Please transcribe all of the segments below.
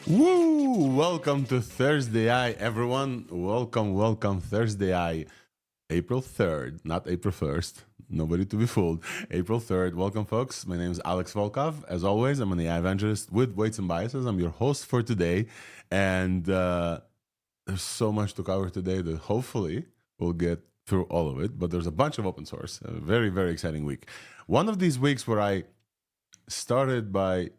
Woo! Welcome to thursdai, everyone. Welcome, thursdai. April 3rd, not April 1st. Nobody to be fooled. April 3rd. Welcome, folks. My name is Alex Volkov. As always, I'm an AI evangelist with Weights and Biases. I'm your host for today. And there's so much to cover today that hopefully we'll get through all of it. But there's a bunch of open source. A very, very exciting week. One of these weeks where I started by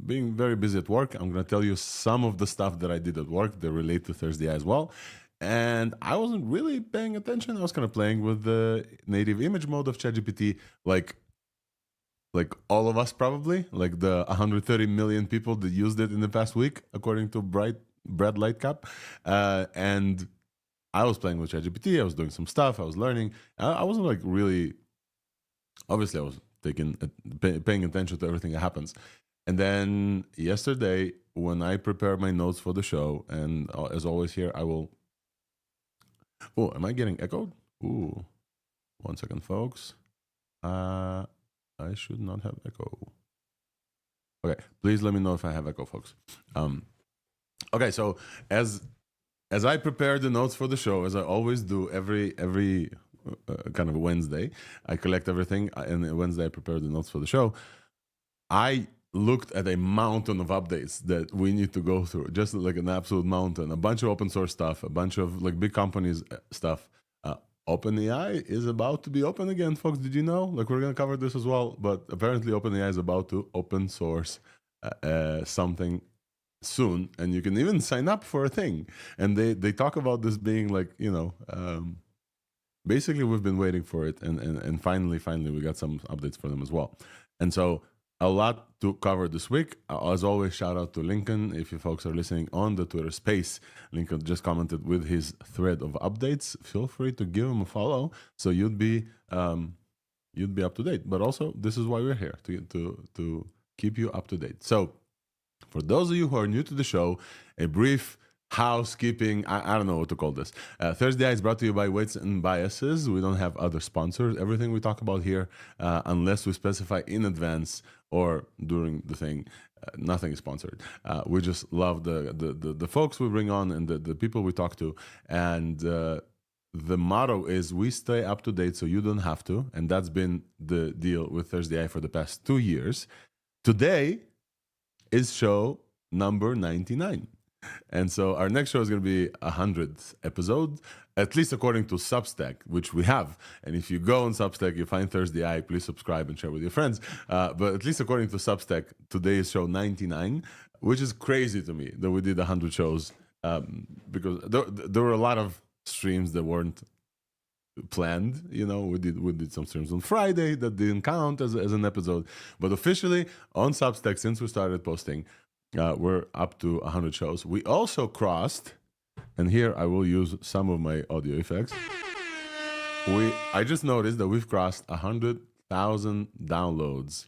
being very busy at work. I'm going to tell you some of the stuff that I did at work that relate to thursdai as well. And I wasn't really paying attention. I was kind of playing with the native image mode of ChatGPT, like all of us probably, like the 130 million people that used it in the past week, according to Brad Lightcap. And I was playing with ChatGPT. I was doing some stuff. I was learning. I wasn't like really, obviously I was paying attention to everything that happens. And then yesterday, when I prepared my notes for the show, and as always here, I will... Oh, am I getting echoed? Ooh, 1 second, folks. I should not have echo. Okay, please let me know if I have echo, folks. Okay, so as I prepare the notes for the show, as I always do every kind of Wednesday, I collect everything, and Wednesday I prepare the notes for the show. I looked at a mountain of updates that we need to go through, just like an absolute mountain, a bunch of open source stuff, a bunch of like big companies stuff. OpenAI is about to be open again, folks. Did you know? Like, we're going to cover this as well, but apparently OpenAI is about to open source something soon, and you can even sign up for a thing. And they talk about this being like, you know, basically we've been waiting for it, and finally we got some updates for them as well. And so a lot to cover this week. As always, shout out to Lincoln. If you folks are listening on the Twitter space, Lincoln just commented with his thread of updates. Feel free to give him a follow, so you'd be up to date. But also, this is why we're here, to keep you up to date. So for those of you who are new to the show, a brief housekeeping, I don't know what to call this. thursdai is brought to you by Weights and Biases. We don't have other sponsors. Everything we talk about here, unless we specify in advance or during the thing, nothing is sponsored. We just love the folks we bring on and the people we talk to. And the motto is we stay up to date so you don't have to. And that's been the deal with thursdai for the past 2 years. Today is show number 99. And so our next show is going to be 100th episode, at least according to Substack, which we have. And if you go on Substack, you find thursdai, please subscribe and share with your friends. But at least according to Substack, today is show 99, which is crazy to me that we did 100 shows, because there were a lot of streams that weren't planned. You know, we did some streams on Friday that didn't count as an episode. But officially on Substack, since we started posting, we're up to 100 shows. We also crossed, and here I will use some of my audio effects. I just noticed that we've crossed 100,000 downloads,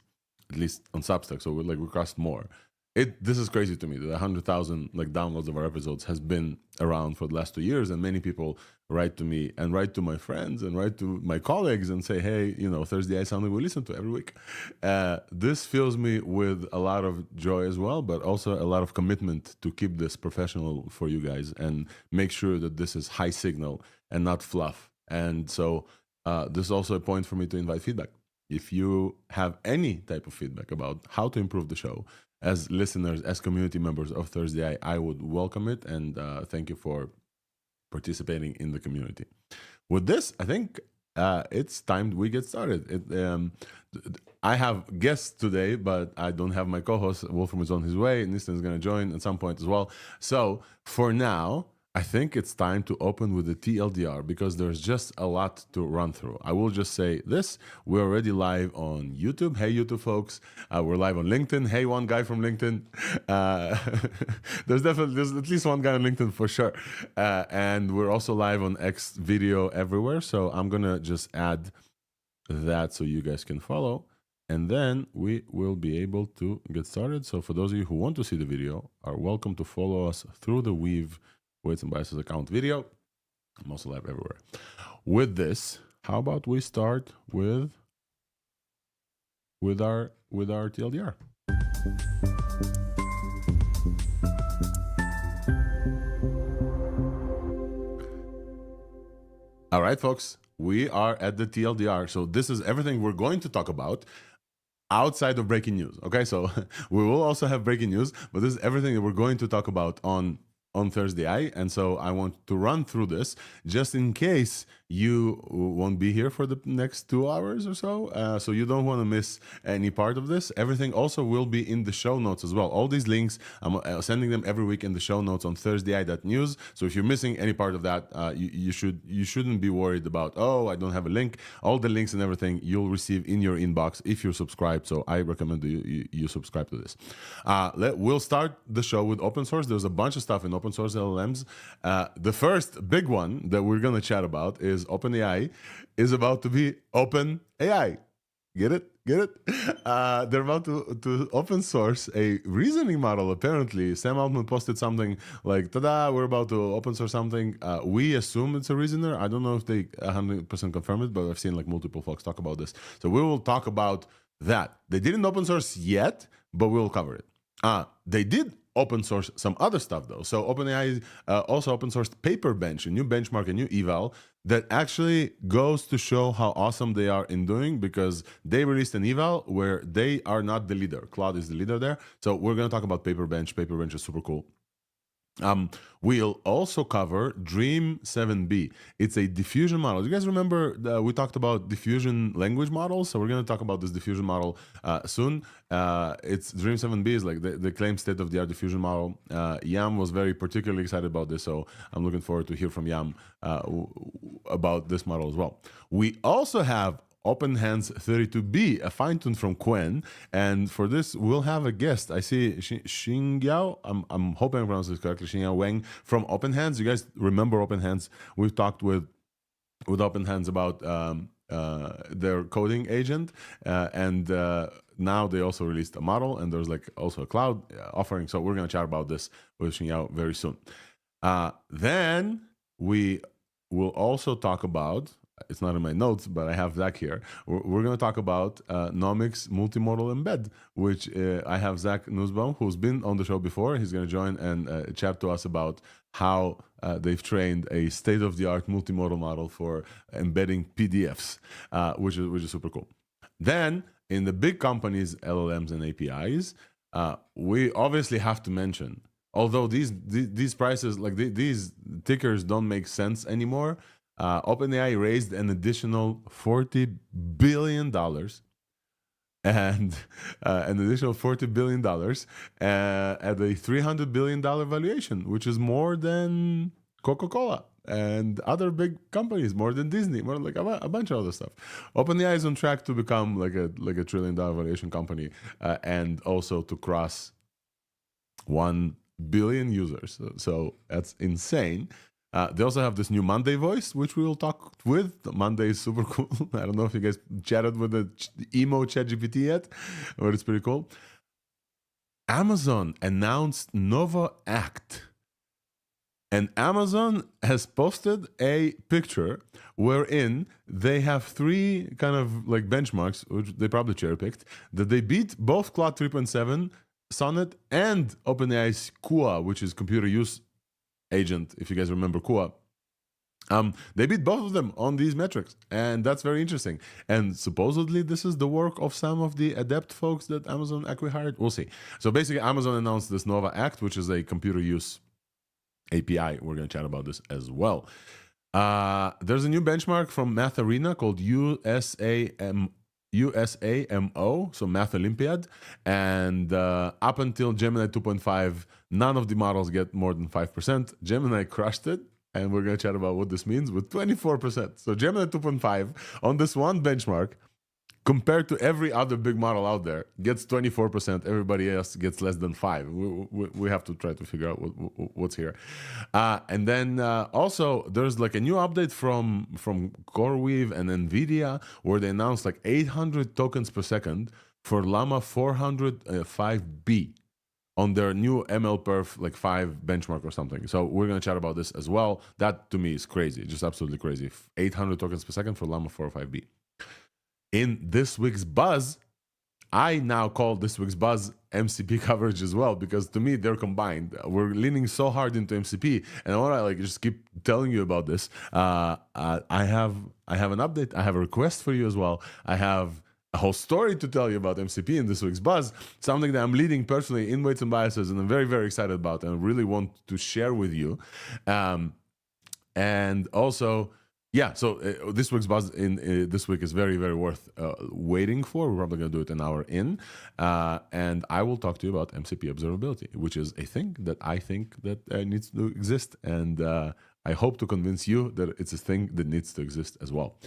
at least on Substack. So we crossed more. This is crazy to me that 100,000 downloads of our episodes has been around for the last 2 years, and many people write to me and write to my friends and write to my colleagues and say, hey, you know, thursdai is something we listen to every week. This fills me with a lot of joy as well, but also a lot of commitment to keep this professional for you guys and make sure that this is high signal and not fluff. And so this is also a point for me to invite feedback. If you have any type of feedback about how to improve the show, as listeners, as community members of thursdai, I would welcome it, and thank you for participating in the community. With this, I think it's time we get started. I have guests today, but I don't have my co-host. Wolfram is on his way. Nistan is going to join at some point as well. So for now, I think it's time to open with the TLDR, because there's just a lot to run through. I will just say this. We're already live on YouTube. Hey, YouTube folks. We're live on LinkedIn. Hey, one guy from LinkedIn. There's at least one guy on LinkedIn for sure. And we're also live on X video everywhere. So I'm going to just add that so you guys can follow. And then we will be able to get started. So for those of you who want to see the video, are welcome to follow us through the Weave Weights and Biases account video. I'm also live everywhere. With this, how about we start with our TLDR? All right, folks, we are at the TLDR. So this is everything we're going to talk about outside of breaking news. Okay, so we will also have breaking news, but this is everything that we're going to talk about on Thursday. And so I want to run through this just in case you won't be here for the next 2 hours or so. So you don't want to miss any part of this. Everything also will be in the show notes as well. All these links, I'm sending them every week in the show notes on thursdai.news. So if you're missing any part of that, you shouldn't be worried about, oh, I don't have a link. All the links and everything you'll receive in your inbox if you're subscribed. So I recommend you subscribe to this. We'll start the show with open source. There's a bunch of stuff in open source LLMs. The first big one that we're going to chat about is OpenAI is about to be OpenAI. Get it? Get it? They're about to open source a reasoning model, apparently. Sam Altman posted something like, ta-da, we're about to open source something. We assume it's a reasoner. I don't know if they 100% confirm it, but I've seen like multiple folks talk about this. So we will talk about that. They didn't open source yet, but we'll cover it. They did open source some other stuff though. So OpenAI also open sourced Paperbench, a new benchmark, a new eval that actually goes to show how awesome they are in doing, because they released an eval where they are not the leader. Claude is the leader there. So we're going to talk about Paperbench. Paperbench is super cool. We'll also cover Dream 7B. It's a diffusion model. Do you guys remember we talked about diffusion language models? So we're going to talk about this diffusion model soon. It's Dream 7B is like the claimed state-of-the-art diffusion model. Yam was very particularly excited about this, so I'm looking forward to hear from Yam about this model as well. We also have OpenHands 32B, a fine-tune from Quen, and for this we'll have a guest. I see Xinxyao. I'm hoping I pronounced this correctly. Xinxyao Wang from OpenHands. You guys remember OpenHands? We've talked with OpenHands about their coding agent, and now they also released a model, and there's like also a cloud offering. So we're gonna chat about this with Xinxyao very soon. Then we will also talk about. It's not in my notes, but I have Zach here. We're going to talk about NOMIC's multimodal embed, which I have Zach Nusbaum, who's been on the show before. He's going to join and chat to us about how they've trained a state-of-the-art multimodal model for embedding PDFs, which is super cool. Then, in the big companies, LLMs and APIs, we obviously have to mention, although these prices, like these tickers don't make sense anymore, OpenAI raised an additional $40 billion and an additional $40 billion at a $300 billion valuation, which is more than Coca-Cola and other big companies, more than Disney, more like a bunch of other stuff. OpenAI is on track to become like a $1 trillion valuation company, and also to cross 1 billion users. So that's insane. They also have this new Monday voice, which we will talk with. Monday is super cool. I don't know if you guys chatted with the emo ChatGPT yet, but it's pretty cool. Amazon announced Nova Act. And Amazon has posted a picture wherein they have 3 kind of like benchmarks, which they probably cherry-picked, that they beat both Claude 3.7, Sonnet, and OpenAI's Kua, which is computer use agent, if you guys remember Kua. They beat both of them on these metrics, and that's very interesting. And supposedly this is the work of some of the adept folks that Amazon acqui-hired. We'll see. So basically Amazon announced this Nova Act, which is a computer use API. We're going to chat about this as well. There's a new benchmark from Math Arena called USAMO, so Math Olympiad, and up until Gemini 2.5, none of the models get more than 5%. Gemini crushed it, and we're going to chat about what this means with 24%. So Gemini 2.5 on this one benchmark, compared to every other big model out there, gets 24%. Everybody else gets less than 5%. We have to try to figure out what's here. And then also, there's like a new update from CoreWeave and Nvidia, where they announced like 800 tokens per second for Llama 405B on their new MLPerf like 5 benchmark or something. So we're going to chat about this as well. That to me is crazy, just absolutely crazy. 800 tokens per second for Llama 405B. In this week's buzz, I now call this week's buzz MCP coverage as well, because to me they're combined. We're leaning so hard into MCP, and I want to like just keep telling you about this. I have an update. I have a request for you as well. I have a whole story to tell you about MCP in this week's Buzz, something that I'm leading personally in Weights and Biases, and I'm very, very excited about, and I really want to share with you. And also, yeah, so this week's Buzz this week is very, very worth waiting for. We're probably going to do it an hour in. And I will talk to you about MCP observability, which is a thing that I think that needs to exist. And I hope to convince you that it's a thing that needs to exist as well.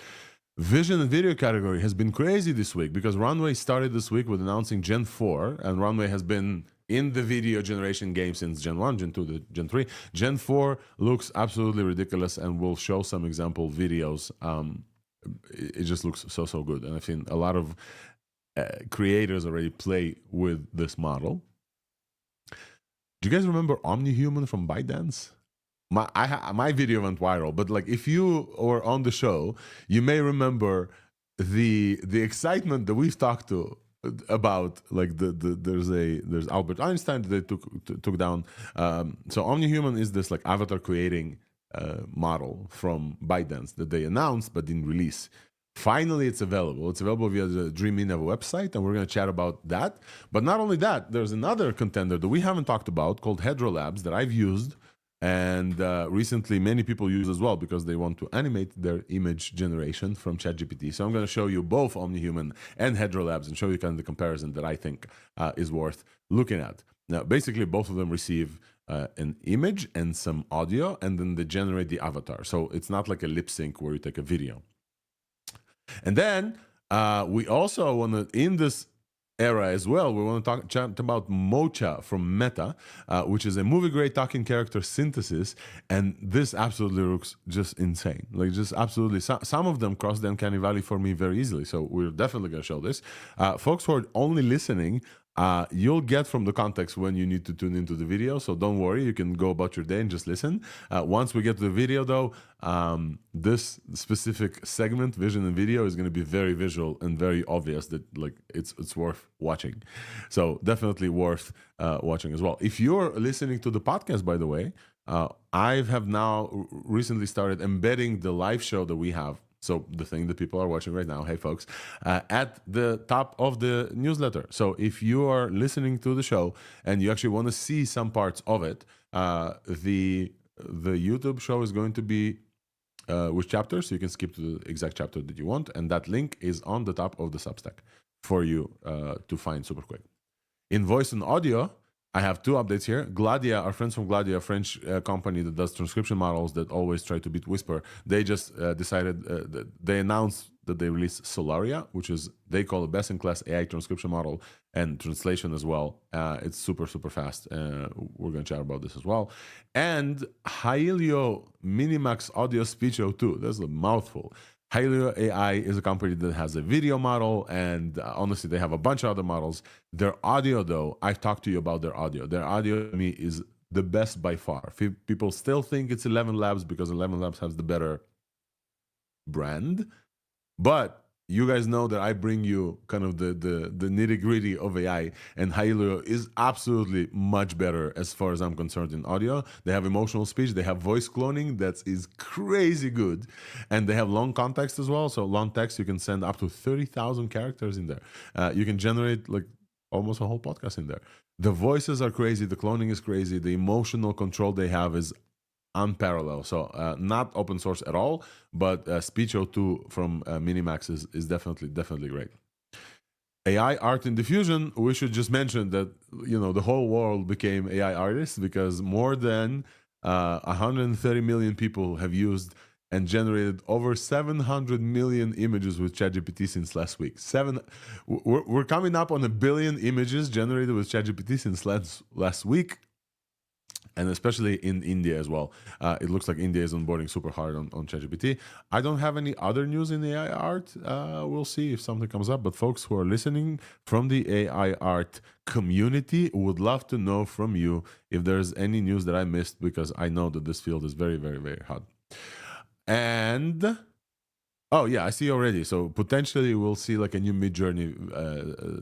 Vision and video category has been crazy this week because Runway started this week with announcing Gen 4, and Runway has been in the video generation game since Gen 1, Gen 2, Gen 3. Gen 4 looks absolutely ridiculous, and we'll show some example videos. It just looks so good, and I've seen a lot of creators already play with this model. Do you guys remember Omni from ByteDance? My video went viral, but like if you were on the show, you may remember the excitement that we've talked to about like there's Albert Einstein that they took down. So Omni is this like avatar creating model from ByteDance that they announced but didn't release. Finally, it's available. It's available via the Dream.ino website, and we're going to chat about that. But not only that, there's another contender that we haven't talked about called Hedro Labs that I've used. And recently, many people use as well because they want to animate their image generation from ChatGPT. So I'm going to show you both OmniHuman and Hedro Labs and show you kind of the comparison that I think is worth looking at. Now, basically, both of them receive an image and some audio, and then they generate the avatar. So it's not like a lip sync where you take a video. And then we also want to, in this era as well, we want to chat about Mocha from Meta, which is a movie-grade talking character synthesis, and this absolutely looks just insane. Like just absolutely, some of them cross the uncanny valley for me very easily. So we're definitely going to show this. Folks who are only listening, you'll get from the context when you need to tune into the video. So don't worry, you can go about your day and just listen. Once we get to the video though, this specific segment, vision and video, is going to be very visual and very obvious that like it's worth watching. So definitely worth watching as well. If you're listening to the podcast, by the way, I have now recently started embedding the live show that we have. So the thing that people are watching right now, hey folks, at the top of the newsletter. So if you are listening to the show and you actually want to see some parts of it, the YouTube show is going to be with chapters, so you can skip to the exact chapter that you want, and that link is on the top of the Substack for you to find super quick. In voice and audio, I have two updates here. Gladia, our friends from Gladia, a French company that does transcription models that always try to beat Whisper, they just decided, they announced that they released Solaria, which is, they call it best-in-class AI transcription model and translation as well. It's super fast. We're going to chat about this as well. And Hylio Minimax Audio Speech O2. That's a mouthful. Hylio AI is a company that has a video model, and honestly, they have a bunch of other models. Their audio, though, I've talked to you about their audio. Their audio, to me, is the best by far. People still think it's 11 Labs because 11 Labs has the better brand, but you guys know that I bring you kind of the nitty-gritty of AI, and Hylio is absolutely much better as far as I'm concerned in audio. They have emotional speech, they have voice cloning that is crazy good, and they have long context as well. So long text, you can send up to 30,000 characters in there. You can generate like almost a whole podcast in there. The voices are crazy, the cloning is crazy, the emotional control they have is unparalleled. So not open source at all, but Speech O2 from Minimax is definitely great. AI art in diffusion, we should just mention that, you know, the whole world became AI artists because more than 130 million people have used and generated over 700 million images with ChatGPT since last week. We're coming up on 1 billion images generated with ChatGPT since last week. And especially in India as well. It looks like India is onboarding super hard on ChatGPT. I don't have any other news in AI art. We'll see if something comes up. But folks who are listening from the AI art community would love to know from you if there's any news that I missed, because I know that this field is very hot. And Oh yeah, I see already. So potentially we'll see like a new Mid Journey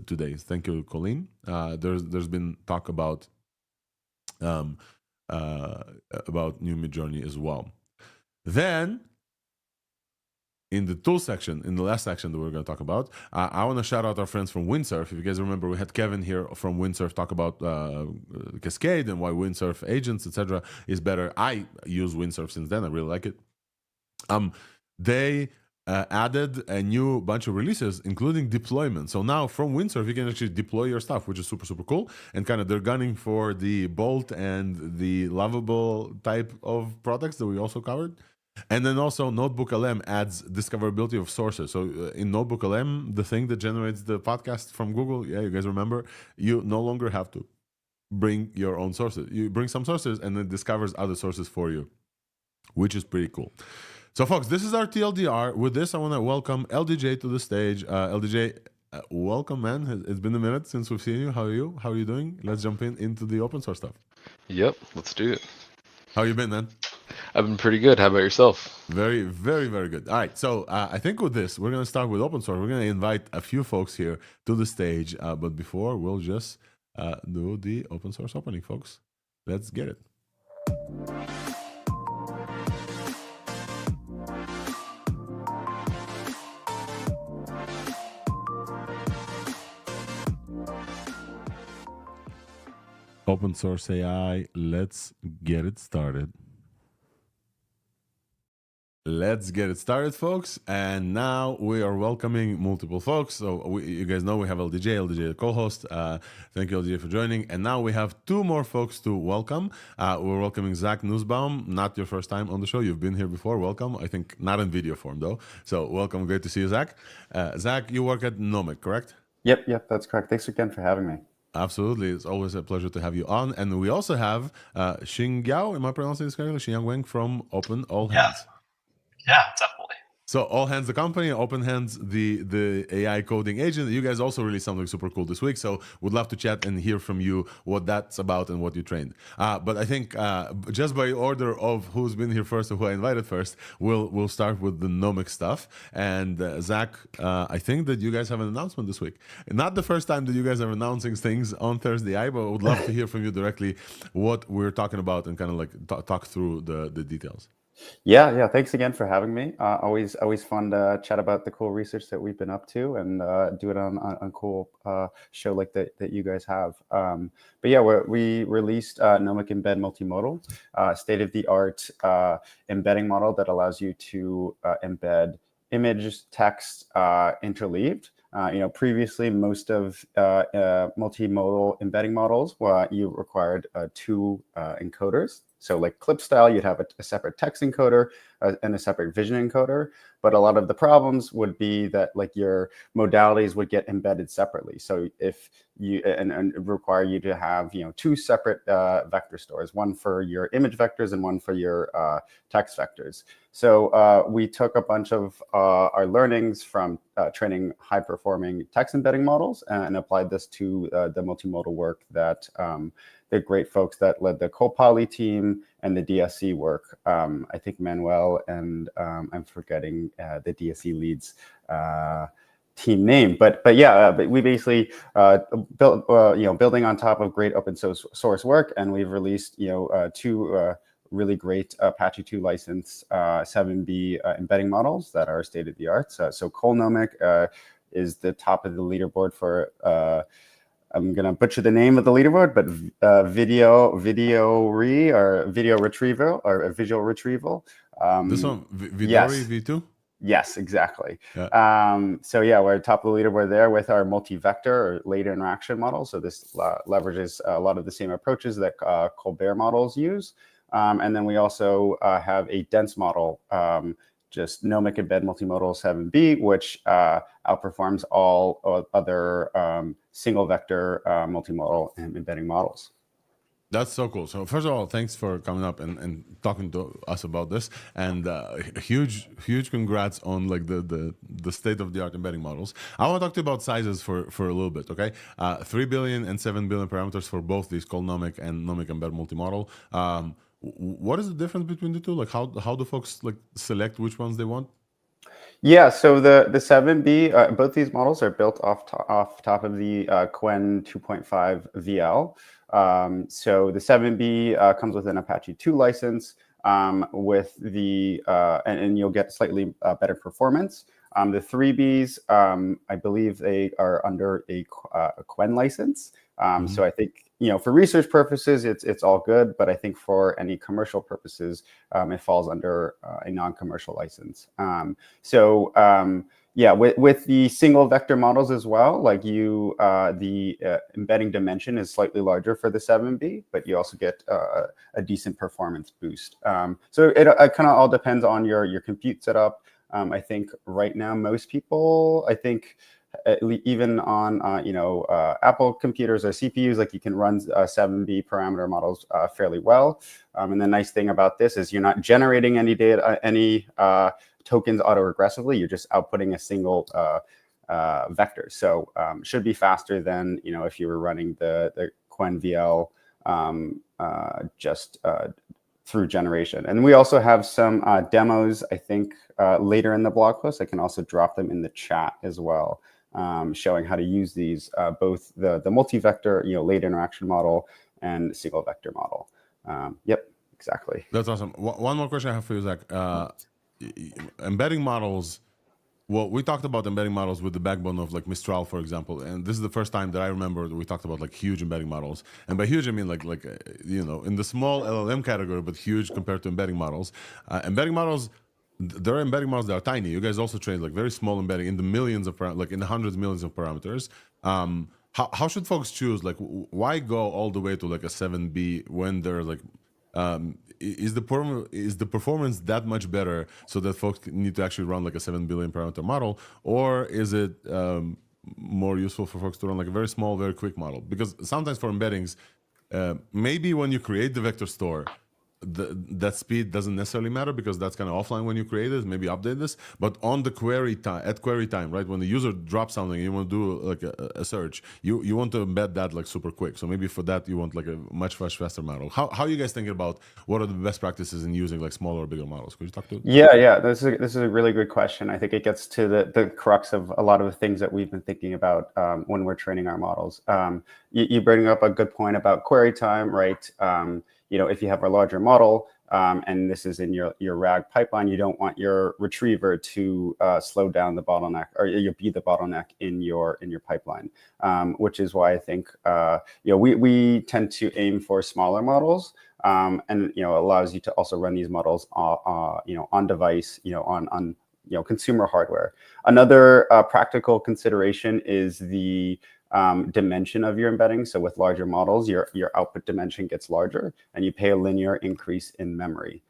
today. Thank you, Colleen. There's been talk um, uh, about new Mid Journey as well. Then in the tool section, in the last section that we're going to talk about, I want to shout out our friends from Windsurf. If you guys remember, we had Kevin here from Windsurf talk about Cascade and why Windsurf agents, etc., is better. I use Windsurf since then. I really like it. They added a new bunch of releases, including deployment. So now from Windsurf, you can actually deploy your stuff, which is super, super cool. And kind of they're gunning for the Bolt and the Lovable type of products that we also covered. And then also Notebook LM adds discoverability of sources. So in Notebook LM, the thing that generates the podcast from Google, yeah, you guys remember, you no longer have to bring your own sources. You bring some sources and it discovers other sources for you, which is pretty cool. So folks, this is our TLDR. With this, I want to welcome LDJ to the stage. LDJ, welcome, man. It's been a minute since we've seen you. How are you? How are you doing? Let's jump into the open source stuff. Yep, let's do it. How you been, man? I've been pretty good. How about yourself? Very, very, very good. All right, so I think with this, we're going to start with open source. We're going to invite a few folks here to the stage, but before, we'll just do the open source opening, folks. Let's get it. Open source AI, let's get it started. Let's get it started, folks. And now we are welcoming multiple folks. So you guys know we have LDJ the co-host. Thank you, LDJ, for joining. And now we have two more folks to welcome. We're welcoming Zach Nusbaum. Not your first time on the show. You've been here before. Welcome. I think not in video form, though. So welcome. Great to see you, Zach. Zach, you work at NOMIC, correct? Yep, that's correct. Thanks again for having me. Absolutely. It's always a pleasure to have you on. And we also have Xinxyao, am I pronouncing this correctly? Xinxyao Wang from Open All Hands. Yeah, definitely. So All Hands, the company, Open Hands, the AI coding agent. You guys also released something super cool this week. So would love to chat and hear from you what that's about and what you trained. But I think just by order of who's been here first or who I invited first, we'll start with the NOMIC stuff. And Zach, I think that you guys have an announcement this week. Not the first time that you guys are announcing things on Thursday, but I would love to hear from you directly what we're talking about and kind of like talk through the details. Yeah. Thanks again for having me. Always fun to chat about the cool research that we've been up to and do it on a cool show like that you guys have. But yeah, we released NOMIC Embed Multimodal, state-of-the-art embedding model that allows you to embed image, text interleaved. Previously, most of multimodal embedding models, you required two encoders. So like clip style, you'd have a separate text encoder and a separate vision encoder. But a lot of the problems would be that like your modalities would get embedded separately. So if you and require you to have two separate vector stores, one for your image vectors and one for your text vectors. So we took a bunch of our learnings from training high-performing text embedding models and applied this to the multimodal work that the great folks that led the Copoly team and the DSC work. I think Manuel and I'm forgetting the DSC leads team name, but yeah, but we basically built building on top of great open source work, and we've released two really great Apache 2 license 7B embedding models that are state of the art. So CoreWeave is the top of the leaderboard for. I'm gonna butcher the name of the leaderboard, but video retrieval or visual retrieval. This one, Vidori yes. V2? Yes, exactly. Yeah. So yeah, we're top of the leaderboard there with our multi-vector or later interaction model. So this leverages a lot of the same approaches that Colbert models use. And then we also have a dense model, just NOMIC Embed Multimodal 7B, which outperforms all other single vector multimodal and embedding models. That's so cool. So first of all, thanks for coming up and talking to us about this, and huge congrats on like the state of the art embedding models. I want to talk to you about sizes for a little bit, okay? 3 billion and 7 billion parameters for both these CoreNomic and NOMIC Embed Multimodal. What is the difference between the two? Like how do folks like select which ones they want? Yeah, so the 7B, both these models are built off top of the Qwen 2.5 VL. So the 7B comes with an Apache 2 license with the and you'll get slightly better performance. The 3Bs, I believe they are under a Qwen license. So I think, for research purposes, it's all good, but I think for any commercial purposes, it falls under a non-commercial license. Yeah, with the single vector models as well, like the embedding dimension is slightly larger for the 7B, but you also get a decent performance boost. So it kind of all depends on your compute setup. I think right now, most people, I think, even on Apple computers or CPUs, like you can run 7B parameter models fairly well. And the nice thing about this is you're not generating any data, tokens auto-regressively. You're just outputting a single vector. So should be faster than if you were running the Qwen VL just through generation. And we also have some demos, I think, later in the blog post. I can also drop them in the chat as well, showing how to use these, both the multi-vector, late interaction model and single vector model. Yep, exactly. That's awesome. One more question I have for you, Zach. Embedding models. Well, we talked about embedding models with the backbone of like Mistral, for example, and this is the first time that I remember that we talked about like huge embedding models. And by huge, I mean like in the small LLM category, but huge compared to embedding models. Embedding models, there are embedding models that are tiny. You guys also train like very small embedding in the millions of like in the hundreds of millions of parameters. How should folks choose? Like, why go all the way to like a 7B when they're like is the performance that much better so that folks need to actually run like a 7 billion parameter model, or is it more useful for folks to run like a very small, very quick model? Because sometimes for embeddings, maybe when you create the vector store, that speed doesn't necessarily matter because that's kind of offline when you create it. Maybe update this, but on the query time, at query time, right? When the user drops something, and you want to do like a search, you want to embed that like super quick. So maybe for that you want like a much faster model. How are you guys thinking about what are the best practices in using like smaller or bigger models? Could you talk to it? Yeah. This is a really good question. I think it gets to the crux of a lot of the things that we've been thinking about when we're training our models. You bring up a good point about query time, right? If you have a larger model and this is in your RAG pipeline, you don't want your retriever to slow down the bottleneck, or you be the bottleneck in your pipeline, which is why I think we tend to aim for smaller models, and allows you to also run these models on device, on consumer hardware. Another practical consideration is the dimension of your embedding. So with larger models, your output dimension gets larger, and you pay a linear increase in memory.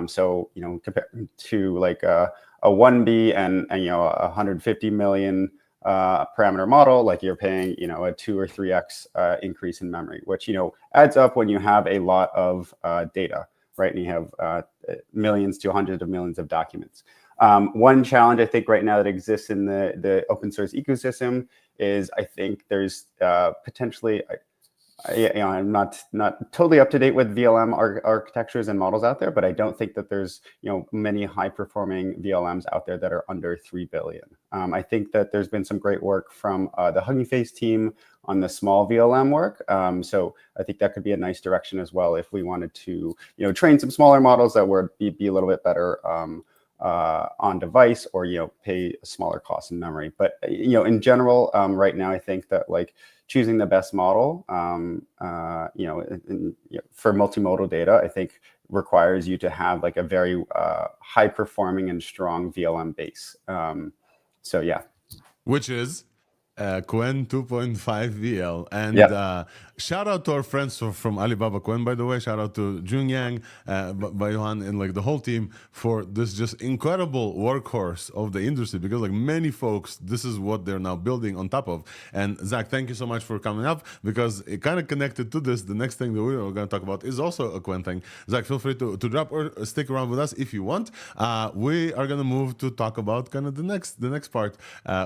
So compared to like a 1B and 150 million parameter model, like you're paying a 2 or 3x increase in memory, which adds up when you have a lot of data, right? And you have millions to hundreds of millions of documents. One challenge I think right now that exists in the open source ecosystem is I think there's potentially, I'm not totally up to date with VLM architectures and models out there, but I don't think that there's many high performing VLMs out there that are under 3 billion. I think that there's been some great work from the Hugging Face team on the small VLM work. So I think that could be a nice direction as well if we wanted to train some smaller models that would be a little bit better on device, or pay a smaller cost in memory. But in general, right now I think that like choosing the best model for multimodal data, I think requires you to have like a very high performing and strong VLM base. So yeah, Which is Qwen 2.5 VL. And shout out to our friends from Alibaba Qwen, by the way. Shout out to Jun Yang, Bayohan, and like the whole team for this just incredible workhorse of the industry, because like many folks, this is what they're now building on top of. And Zach, thank you so much for coming up, because it kind of connected to this. The next thing that we're going to talk about is also a Qwen thing. Zach, feel free to drop or stick around with us if you want. We are going to move to talk about kind of the next part,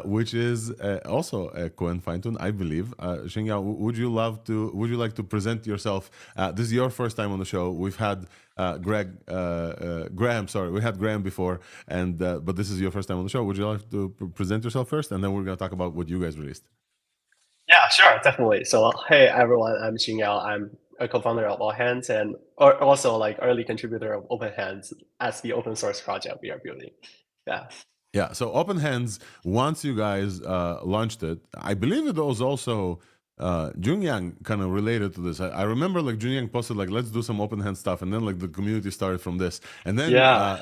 which is also a Qwen fine-tune, I believe. Xinxyao, would you like to present yourself? This is your first time on the show. We've had Graham. Sorry, we had Graham before, and but this is your first time on the show. Would you like to present yourself first, and then we're going to talk about what you guys released? Yeah, sure, definitely. So, hey everyone, I'm Xinxyao. I'm a co-founder of All Hands and also like early contributor of Open Hands as the open source project we are building. Yeah. Yeah. So Open Hands, once you guys launched it, I believe it was also Jungyang kind of related to this. I remember like Jungyang posted like, let's do some open hand stuff, and then like the community started from this, and then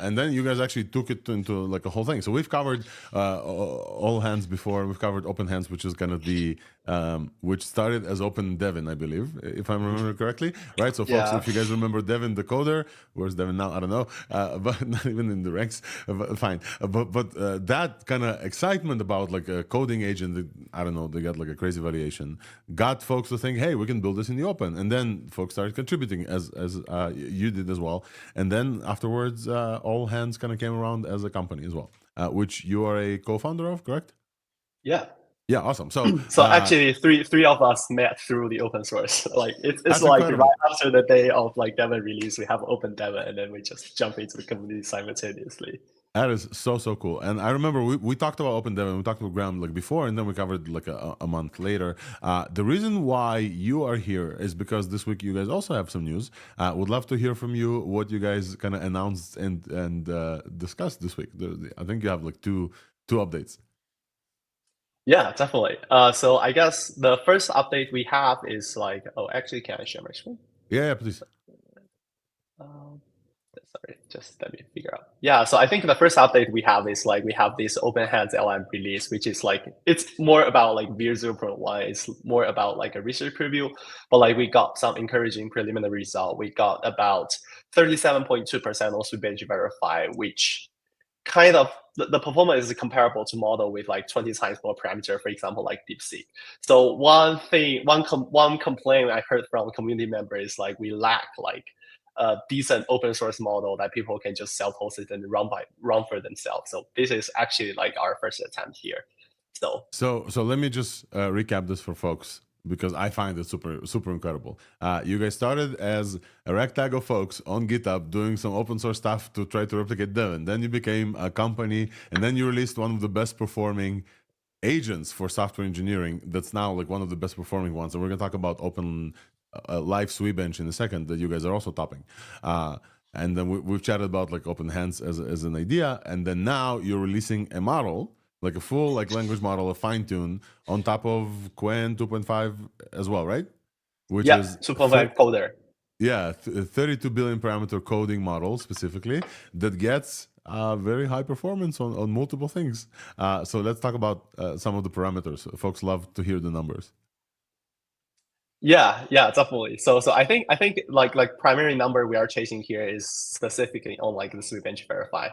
and then you guys actually took it into like a whole thing. So we've covered all hands before. We've covered Open Hands, which is kind of the which started as Open Devin, I believe, if I remember correctly, right? So folks, if you guys remember Devin the coder, where's Devin now? I don't know, but not even in the ranks. But fine, but that kind of excitement about like a coding agent, I don't know, they got like a crazy variation, got folks to think, hey, we can build this in the open, and then folks started contributing as you did as well, and then afterwards, All Hands kind of came around as a company as well, which you are a co-founder of, correct? Yeah. Yeah, awesome. So, actually, three of us met through the open source. Like it's like incredible. Right after the day of like Devin release, we have Open Devin, and then we just jump into the community simultaneously. That is so cool. And I remember we talked about Open Devin, we talked about Graham like before, and then we covered like a month later. The reason why you are here is because this week you guys also have some news. Would love to hear from you what you guys kind of announced and discussed this week. I think you have like two updates. Yeah, definitely. So I guess the first update we have is like, oh, actually, can I share my screen? Yeah, please. Sorry, just let me figure out. Yeah, so I think the first update we have is like we have this Open Hands LM release, which is like it's more about like Veer 0.1. It's more about like a research preview, but like we got some encouraging preliminary result. We got about 37.2% on sweep bench verify, which kind of the performance is comparable to model with like 20 times more parameter, for example, like DeepSeek. So one complaint I heard from community members is like we lack like a decent open source model that people can just self-host it and run for themselves. So this is actually like our first attempt here. So let me just recap this for folks, because I find it super incredible. You guys started as a ragtag of folks on GitHub doing some open source stuff to try to replicate Devin. Then you became a company, and then you released one of the best performing agents for software engineering that's now like one of the best performing ones. And we're going to talk about Open Live Sweep Bench in a second that you guys are also topping. And then we've chatted about like Open Hands as an idea, and then now you're releasing a model, like a full like language model, a fine tune on top of Qwen 2.5 as well, right? Which is 2.5 coder. Yeah, 32 billion parameter coding model specifically that gets very high performance on multiple things. So let's talk about some of the parameters. Folks love to hear the numbers. Yeah, definitely. So I think like primary number we are chasing here is specifically on like the sweep bench verify,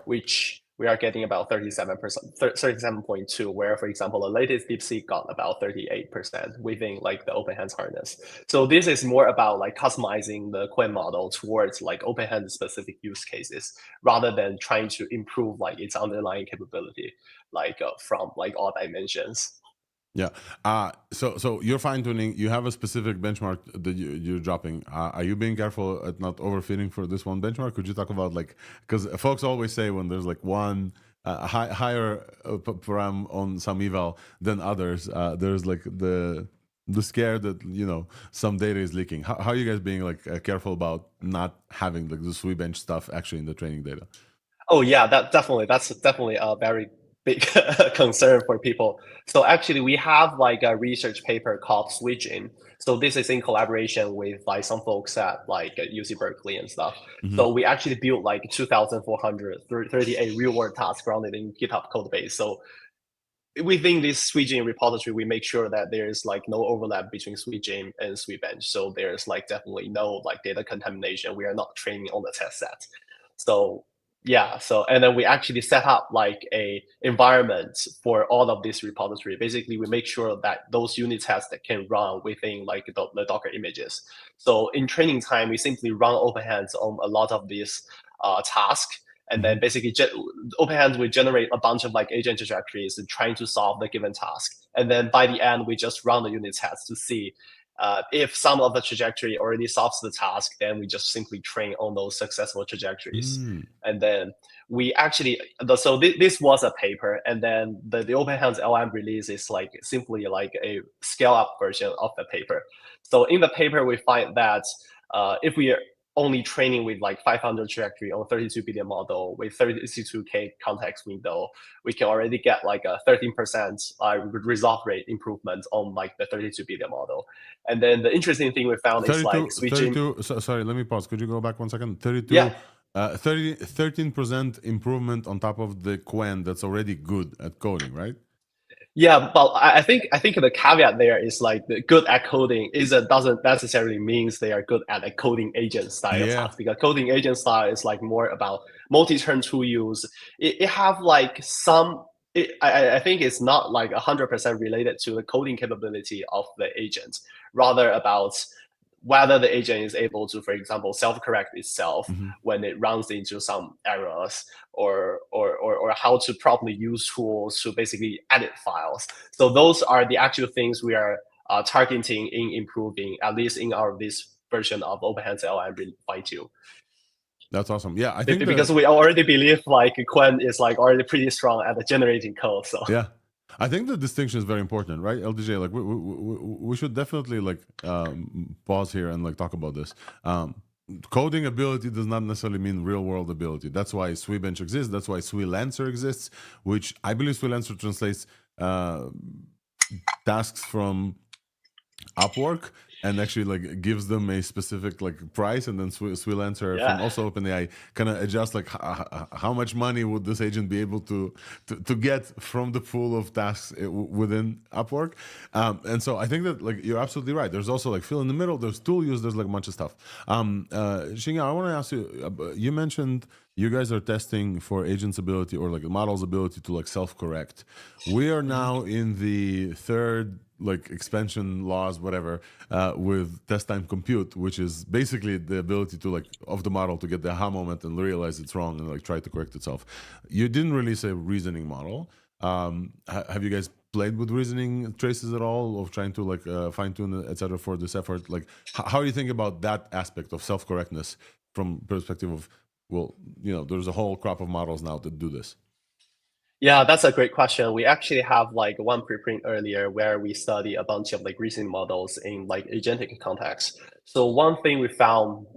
which we are getting about 37%, 37.2, where for example the latest DeepSeek got about 38% within like the Open Hands harness. So this is more about like customizing the Qwen model towards like Open Hands specific use cases rather than trying to improve like its underlying capability, like from like all dimensions. Yeah. So you're fine tuning. You have a specific benchmark that you're dropping. Are you being careful at not overfitting for this one benchmark? Could you talk about like, because folks always say when there's like one higher param on some eval than others, there's like the scare that some data is leaking. How are you guys being like careful about not having like the sweep bench stuff actually in the training data? Oh yeah, that's definitely a very big concern for people. So actually we have like a research paper called Switching. So this is in collaboration with like some folks at like UC Berkeley and stuff. Mm-hmm. So we actually built like 2,438 real world tasks grounded in GitHub code base. So within this Switching repository, we make sure that there's like no overlap between Switching and Sweetbench. So there's like definitely no like data contamination. We are not training on the test set. So yeah, and then we actually set up like a environment for all of this repository. Basically, we make sure that those unit tests that can run within like the Docker images. So in training time, we simply run Open Hands on a lot of these tasks. And then basically Open Hands will generate a bunch of like agent trajectories and trying to solve the given task. And then by the end, we just run the unit tests to see if some of the trajectory already solves the task, then we just simply train on those successful trajectories. And then we actually, so this was a paper, and then the OpenHands LM release is like simply like a scale up version of the paper. So in the paper, we find that if we are only training with like 500 trajectory on 32 billion model with 32K context window, we can already get like a 13% resolve rate improvement on like the 32 billion model. And then the interesting thing we found is like switching. 32, sorry, let me pause. Could you go back 1 second? 32, yeah. 13% improvement on top of the Quen that's already good at coding, right? Yeah, but I think the caveat there is like the good at coding doesn't necessarily means they are good at a coding agent style task, because coding agent style is like more about multi-turn tool use. It have like some. I think it's not like 100% related to the coding capability of the agent, rather about whether the agent is able to, for example, self-correct itself when it runs into some errors, or how to properly use tools to basically edit files. So those are the actual things we are targeting in improving, at least in this version of OpenHands LM 5.2. That's awesome. Yeah, I think because we already believe like Quen is like already pretty strong at the generating code. So yeah, I think the distinction is very important, right? LDJ, like we should definitely like pause here and like talk about this. Coding ability does not necessarily mean real world ability. That's why SwiBench exists. That's why SwiLancer exists, which I believe SwiLancer translates tasks from Upwork and actually like gives them a specific like price, and then SwiLancer from also OpenAI kind of adjust like how much money would this agent be able to get from the pool of tasks within Upwork. And so I think that like you're absolutely right. There's also like fill in the middle, there's tool use, there's like a bunch of stuff. Xinxyao, I want to ask you, you mentioned you guys are testing for agent's ability or like the model's ability to like self-correct. We are now in the third like expansion laws, whatever, with test time compute, which is basically the ability to like of the model to get the aha moment and realize it's wrong and like try to correct itself. You didn't release a reasoning model. Have you guys played with reasoning traces at all, of trying to like fine tune, etc. for this effort? Like, how do you think about that aspect of self correctness from perspective of, well, you know, there's a whole crop of models now that do this? Yeah, that's a great question. We actually have like one preprint earlier where we study a bunch of like reasoning models in like agentic context. So one thing we found,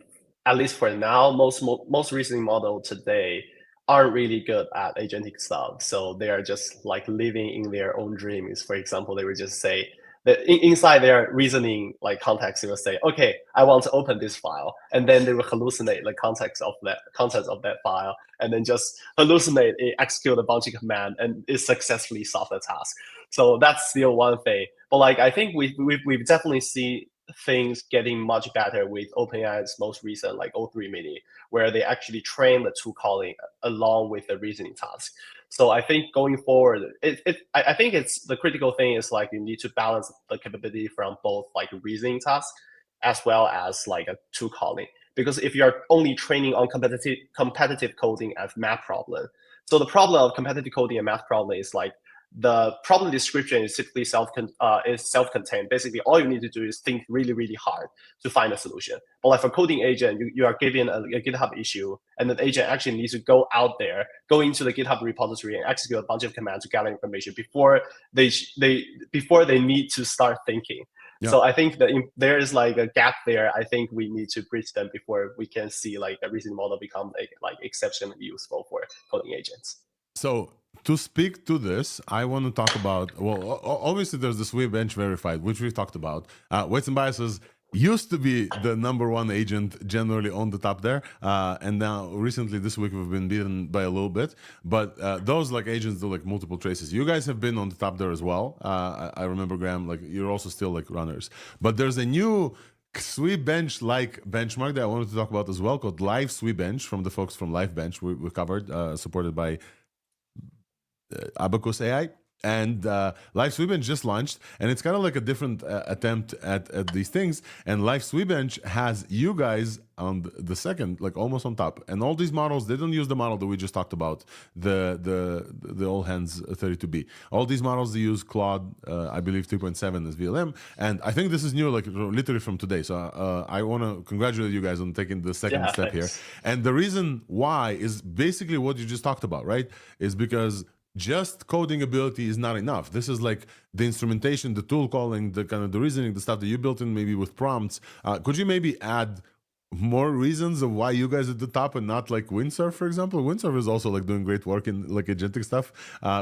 at least for now, most reasoning models today aren't really good at agentic stuff. So they are just like living in their own dreams. For example, they would just say that inside their reasoning like context, they will say, okay, I want to open this file. And then they will hallucinate the context of that file, and then just hallucinate, execute a bunch of command, and it successfully solve the task. So that's still one thing. But like, I think we've definitely seen things getting much better with OpenAI's most recent like O3 mini, where they actually train the tool calling along with the reasoning task. So I think going forward, I think it's the critical thing is like you need to balance the capability from both like reasoning tasks as well as like a tool calling. Because if you're only training on competitive coding as math problem, so the problem of competitive coding and math problem is like the problem description is typically self-contained. Basically, all you need to do is think really, really hard to find a solution. But like for coding agent, you are given a GitHub issue, and the agent actually needs to go out there, go into the GitHub repository and execute a bunch of commands to gather information before they need to start thinking. Yeah. So I think that there is like a gap there. I think we need to bridge them before we can see like the reasoning model become like exceptionally useful for coding agents. So to speak to this, I want to talk about, well, obviously there's the SwiBench verified, which we've talked about. Weights and biases used to be the #1 agent generally on the top there. And now recently this week we've been beaten by a little bit, but those like agents do like multiple traces. You guys have been on the top there as well. I remember, Graham, like you're also still like runners, but there's a new SwiBench like benchmark that I wanted to talk about as well, called Live SwiBench from the folks from LiveBench we covered, supported by Abacus AI. And Live Sweetbench just launched, and it's kind of like a different attempt at these things. And Live Sweetbench has you guys on the second, like almost on top. And all these models, they don't use the model that we just talked about, the all hands 32B. All these models, they use Claude, I believe 3.7 as VLM. And I think this is new, like literally from today. So I want to congratulate you guys on taking the second step here. And the reason why is basically what you just talked about, right? Is because just coding ability is not enough. This is like the instrumentation, the tool calling, the kind of the reasoning, the stuff that you built in maybe with prompts. Could you maybe add more reasons of why you guys are at the top and not like Windsurf, for example? Windsurf is also like doing great work in like agentic stuff.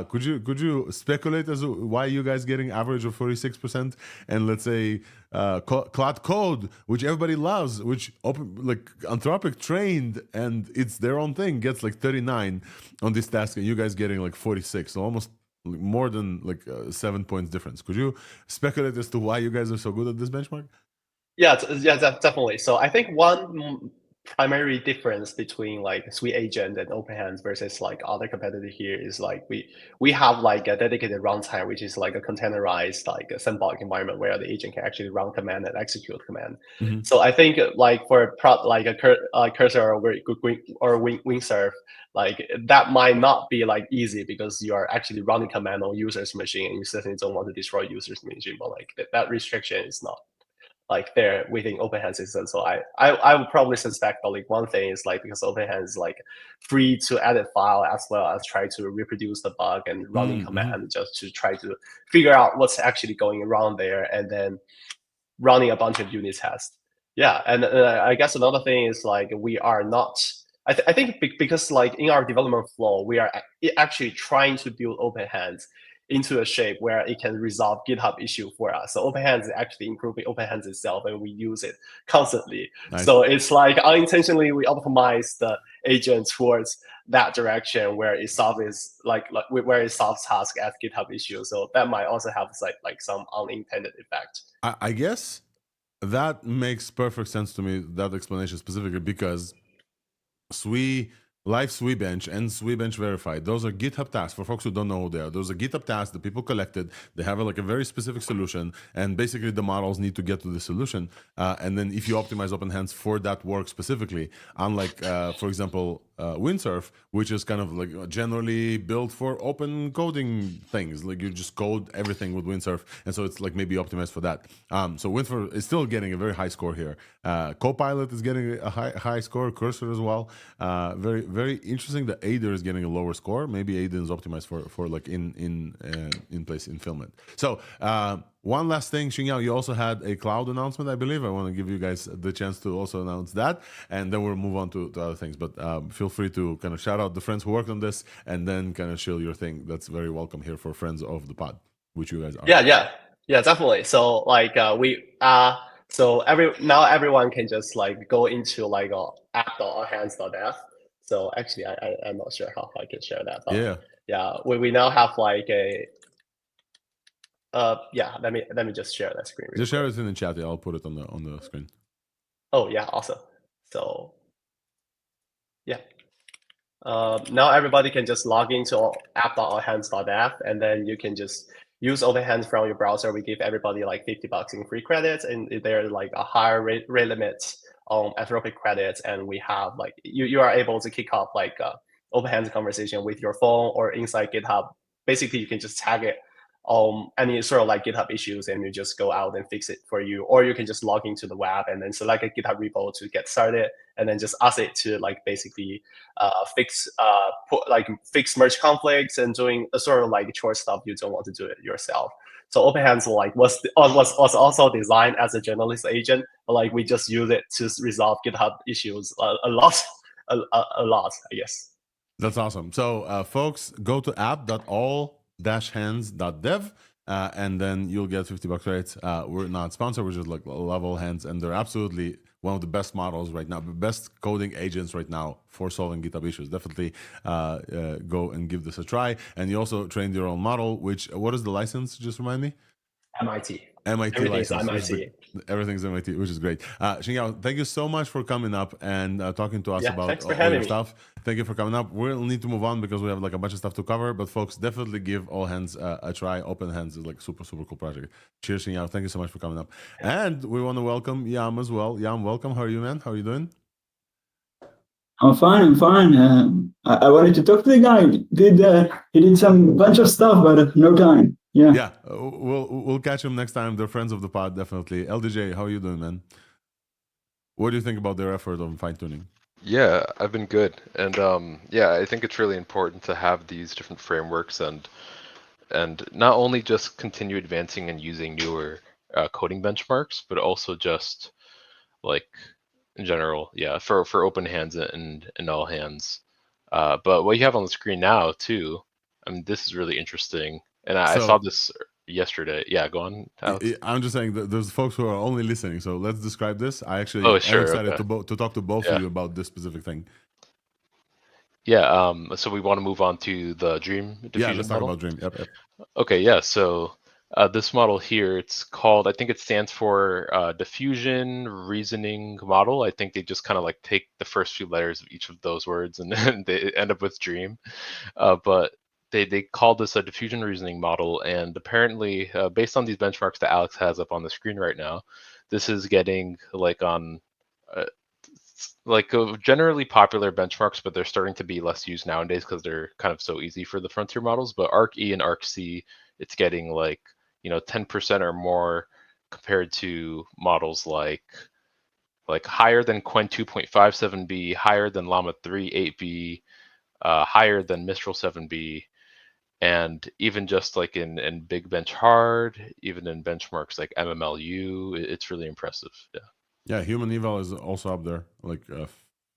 Could you speculate as to why you guys getting average of 46% and let's say Claude Code, which everybody loves, which like Anthropic trained and it's their own thing, gets like 39 on this task, and you guys getting like 46, so almost more than like 7 points difference. Could you speculate as to why you guys are so good at this benchmark? Yeah, definitely. So I think one primary difference between like Sweet Agent and OpenHands versus like other competitor here is like we have like a dedicated runtime, which is like a containerized like a sandbox environment where the agent can actually run command and execute command. So I think like for like a cursor or Windsurf, like that might not be like easy because you are actually running command on user's machine and you certainly don't want to destroy user's machine, but like that restriction is not like there within OpenHands system. So I would probably suspect that like one thing is like because OpenHands is like free to edit file as well as try to reproduce the bug and running command just to try to figure out what's actually going wrong there and then running a bunch of unit tests. Yeah, and I guess another thing is like we are not. I think because like in our development flow, we are actually trying to build OpenHands into a shape where it can resolve GitHub issue for us. So OpenHands is actually improving OpenHands itself, and we use it constantly. Nice. So it's like unintentionally we optimize the agent towards that direction where it solves where it solves tasks as GitHub issue. So that might also have like some unintended effect. I guess that makes perfect sense to me, that explanation specifically, because Live Sweetbench and Sweetbench Verified, those are GitHub tasks. For folks who don't know who they are, those are GitHub tasks that people collected. They have like a very specific solution, and basically the models need to get to the solution. And then if you optimize OpenHands for that work specifically, unlike, for example, Windsurf, which is kind of like generally built for open coding things. Like you just code everything with Windsurf, and so it's like maybe optimized for that. So Windsurf is still getting a very high score here. Copilot is getting a high score, Cursor as well. Very interesting that Aider is getting a lower score. Maybe Aider is optimized for like in place in Filament. So one last thing, Xinxyao, you also had a cloud announcement, I believe. I want to give you guys the chance to also announce that, and then we'll move on to other things. But feel free to kind of shout out the friends who worked on this, and then kind of show your thing. That's very welcome here for friends of the pod, which you guys are. Yeah, definitely. So like so now everyone can just like go into like app.allhands.dev. So actually, I'm not sure how I can share that. But yeah, we now have like a. Yeah, let me just share that screen. Just share it in the chat. Yeah, I'll put it on the screen. Oh yeah, awesome. So yeah, now everybody can just log into app.allhands.dev, and then you can just use OpenHands from your browser. We give everybody like $50 in free credits, and there's like a higher rate limit on Anthropic credits, and we have like you are able to kick off like OpenHands conversation with your phone or inside GitHub. Basically, you can just tag it any sort of like GitHub issues, and you just go out and fix it for you, or you can just log into the web and then select a GitHub repo to get started, and then just ask it to like basically fix merge conflicts and doing the sort of like chore stuff you don't want to do it yourself. So OpenHands like was also designed as a journalist agent, but like we just use it to resolve GitHub issues a lot, I guess. That's awesome. So folks, go to app.all-hands.dev, and then you'll get $50 credits. We're not sponsored, we're just like level hands, and they're absolutely one of the best models right now, the best coding agents right now for solving GitHub issues. Definitely go and give this a try. And you also trained your own model, which, what is the license? Just remind me. MIT. MIT Everything's license. MIT. Everything's MIT, which is great. Xinxyao, thank you so much for coming up and talking to us about Thanks for all having your me. stuff. Thank you for coming up. We'll need to move on because we have like a bunch of stuff to cover. But folks, definitely give All Hands a try. Open Hands is like super cool project. Cheers, Xinxyao. Thank you so much for coming up. And we want to welcome Yam as well. Yam, welcome. How are you, man? How are you doing? I'm fine. I wanted to talk to the guy. He did some bunch of stuff, but no time. Yeah. We'll catch him next time. They're friends of the pod, definitely. LDJ, how are you doing, man? What do you think about their effort on fine tuning? Yeah, I've been good, and yeah, I think it's really important to have these different frameworks and not only just continue advancing and using newer coding benchmarks, but also just like in general, yeah, for open hands and all hands. But what you have on the screen now too, I mean, this is really interesting, and I saw this yesterday. Yeah, go on, Alex. I'm just saying that there's folks who are only listening, so let's describe this. I actually am excited to talk to both of you about this specific thing. Yeah, so we want to move on to the Dream Diffusion let's model. Talk about Dream. Yep. Okay, yeah, so this model here, it's called, I think it stands for Diffusion Reasoning Model. I think they just kind of like take the first few letters of each of those words and then they end up with Dream. But they call this a diffusion reasoning model, and apparently, based on these benchmarks that Alex has up on the screen right now, this is getting like on generally popular benchmarks, but they're starting to be less used nowadays because they're kind of so easy for the frontier models. But ARC-E and ARC-C, it's getting like 10% or more compared to models like higher than Qwen 2.57b, higher than Llama 3 8b, higher than Mistral 7b. And even just like in Big Bench Hard, even in benchmarks like MMLU, it's really impressive. Yeah, human eval is also up there, like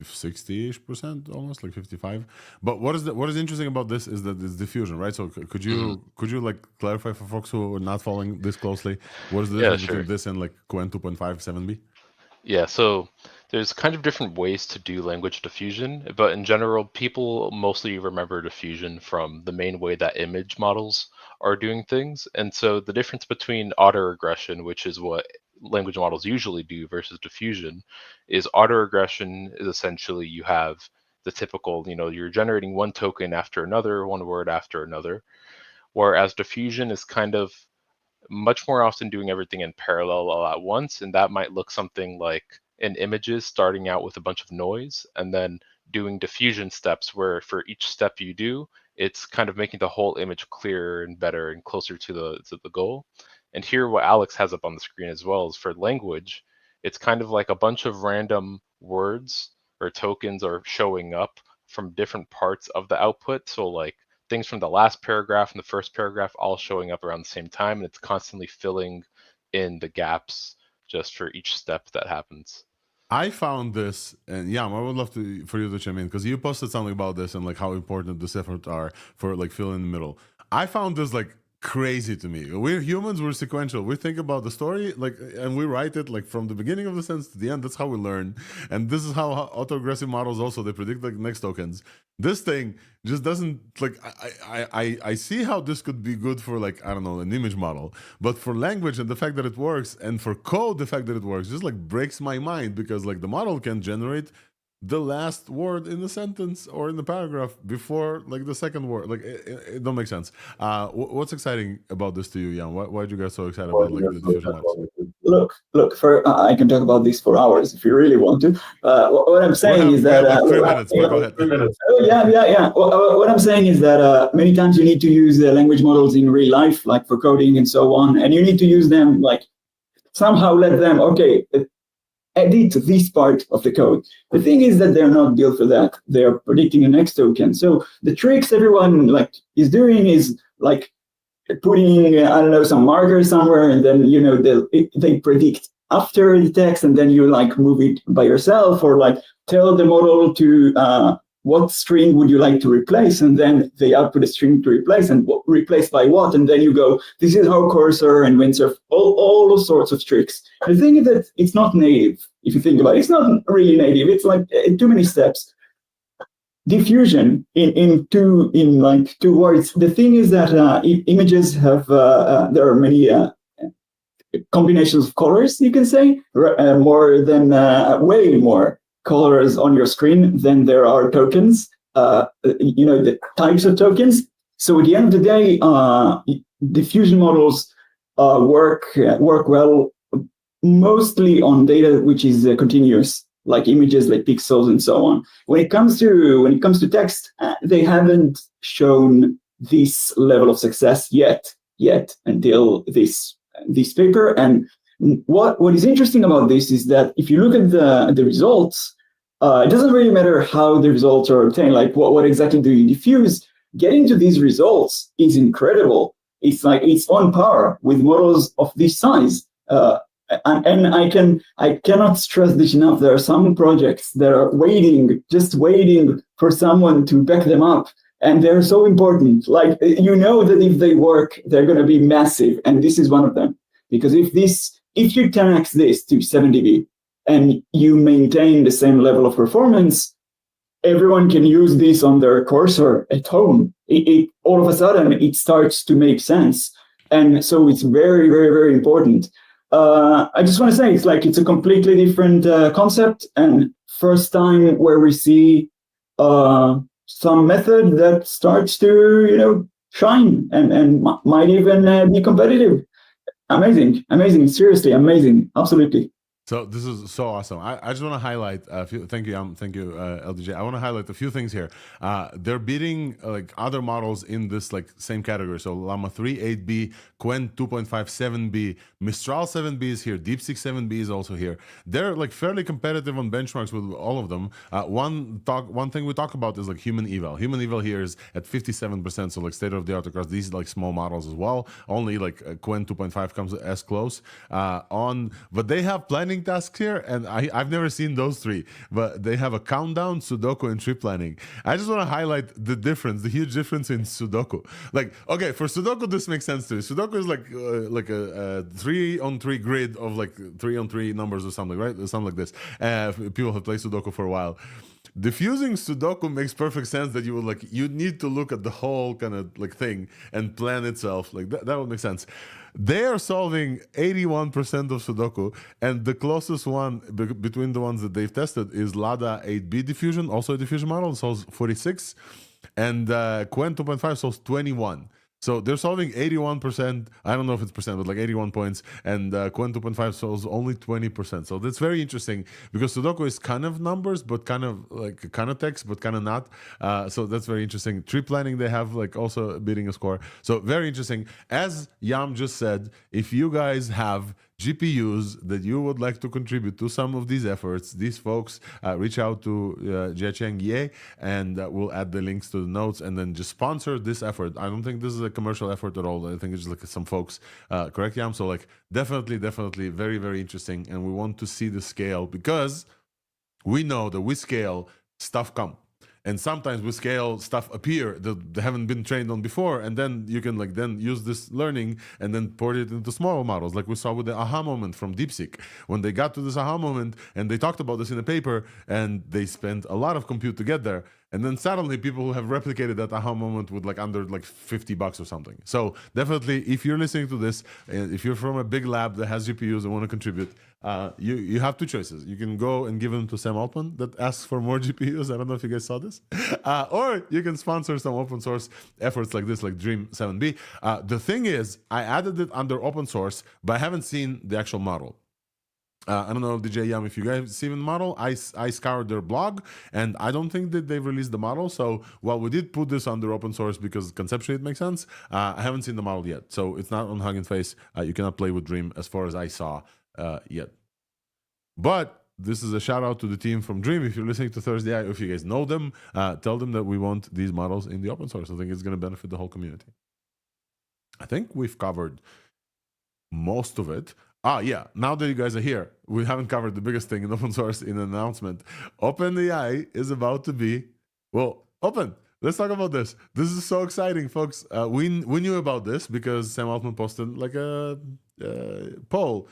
60-ish%, almost like 55. But what is interesting about this is that it's diffusion, right? So could you like clarify for folks who are not following this closely, what is the difference between this and like Qwen 2.57b? Yeah, so there's kind of different ways to do language diffusion, but in general, people mostly remember diffusion from the main way that image models are doing things. And so the difference between autoregression, which is what language models usually do, versus diffusion, is autoregression is essentially you have the typical, you're generating one token after another, one word after another, whereas diffusion is kind of much more often doing everything in parallel all at once, and that might look something like in images starting out with a bunch of noise and then doing diffusion steps where for each step you do, it's kind of making the whole image clearer and better and closer to the goal. And here what Alex has up on the screen as well is for language, it's kind of like a bunch of random words or tokens are showing up from different parts of the output. So like things from the last paragraph and the first paragraph all showing up around the same time, and it's constantly filling in the gaps just for each step that happens. I found this, and yeah, I would love for you to chime in because you posted something about this and like how important these efforts are for like filling in the middle. I found this like crazy to me. We're humans, we're sequential. We think about the story like, and we write it like from the beginning of the sentence to the end. That's how we learn, and this is how autoregressive models also they predict like next tokens. This thing just doesn't like. I see how this could be good for like I don't know an image model, but for language and the fact that it works, and for code the fact that it works, just like breaks my mind because like the model can generate the last word in the sentence or in the paragraph before like the second word. Like it don't make sense. What's exciting about this to you, Jan? Why are you guys so excited about like the diffusion models? Look. I can talk about this for hours if you really want to. What I'm saying is that like 3 minutes. But go ahead. 3 minutes. Oh yeah. What I'm saying is that many times you need to use language models in real life, like for coding and so on, and you need to use them like somehow let them edit this part of the code. The thing is that they're not built for that. They are predicting the next token. So the tricks everyone like is doing is like putting I don't know some marker somewhere, and then they predict after the text, and then you like move it by yourself, or like tell the model to what string would you like to replace, and then they output a string to replace, and replace by what, and then you go, this is how cursor and windsurf, all sorts of tricks. The thing is that it's not native. If you think about it, it's not really native. It's like too many steps. Diffusion in two words. The thing is that images have there are many combinations of colors, you can say, more than way more colors on your screen than there are tokens, the types of tokens. So at the end of the day, diffusion models work well mostly on data which is continuous, like images, like pixels, and so on. When it comes to text, they haven't shown this level of success yet until this paper. And what is interesting about this is that if you look at the results, it doesn't really matter how the results are obtained, like what exactly do you diffuse. Getting to these results is incredible. It's like it's on par with models of this size. And I cannot stress this enough. There are some projects that are just waiting for someone to back them up, and they're so important. Like, that if they work, they're going to be massive, and this is one of them. Because if you 10x this to 7 dB and you maintain the same level of performance, everyone can use this on their cursor at home. It all of a sudden it starts to make sense, and so it's very, very, very important. I just want to say it's a completely different concept, and first time where we see some method that starts to shine and might even be competitive. Amazing, seriously amazing, absolutely. So this is so awesome. I just want to highlight a few. Thank you, LDJ. I want to highlight a few things here. They're beating like other models in this like same category. So Llama 3 8B, Qwen 2.5 7B, Mistral 7B is here, DeepSeek 7B is also here. They're like fairly competitive on benchmarks with all of them. One thing we talk about is like human eval. Human eval here is at 57%, so like state of the art across these like small models as well. Only like Qwen 2.5 comes as close. But they have planning tasks here, and I've never seen those three, but they have a countdown, Sudoku, and trip planning. I just want to highlight the huge difference in Sudoku. Like, okay, for Sudoku, this makes sense to me. Sudoku is like a 3-on-3 grid of like 3-on-3 numbers or something, right? Something like this. People have played Sudoku for a while. Diffusing Sudoku makes perfect sense that you need to look at the whole kind of like thing and plan itself. Like that would make sense. They are solving 81% of Sudoku, and the closest one between the ones that they've tested is Lada 8B diffusion, also a diffusion model, solves 46, and Qwen 2.5 solves 21. So they're solving 81%. I don't know if it's percent, but like 81 points. And Qwen 2.5 solves only 20%. So that's very interesting because Sudoku is kind of numbers, but kind of text, but kind of not. So that's very interesting. Tree planning, they have like also beating a score. So very interesting. As Yam just said, if you guys have GPUs that you would like to contribute to some of these efforts, these folks, reach out to Jiacheng Ye, and we'll add the links to the notes, and then just sponsor this effort. I don't think this is a commercial effort at all. I think it's just like some folks, correct, Yam? So like definitely very, very interesting, and we want to see the scale because we know that with scale, stuff come. And sometimes with scale, stuff appear that they haven't been trained on before, and then you can then use this learning and then port it into smaller models, like we saw with the aha moment from DeepSeek. When they got to this aha moment, and they talked about this in a paper, and they spent a lot of compute to get there, and then suddenly people have replicated that aha moment with under $50 or something. So definitely, if you're listening to this, if you're from a big lab that has GPUs and want to contribute, you have two choices. You can go and give them to Sam Altman that asks for more GPUs. I don't know if you guys saw this. Or you can sponsor some open source efforts like this, like Dream 7B. The thing is, I added it under open source, but I haven't seen the actual model. I don't know, DJ Yam, if you guys see the model. I scoured their blog, and I don't think that they've released the model. So while we did put this under open source because conceptually it makes sense, I haven't seen the model yet. So it's not on Hugging Face. You cannot play with Dream as far as I saw yet. But this is a shout out to the team from Dream. If you're listening to thursdai, if you guys know them, tell them that we want these models in the open source. I think it's going to benefit the whole community. I think we've covered most of it. Yeah, now that you guys are here, we haven't covered the biggest thing in open source in an announcement. OpenAI is about to be, open. Let's talk about this. This is so exciting, folks. We knew about this because Sam Altman posted like a poll,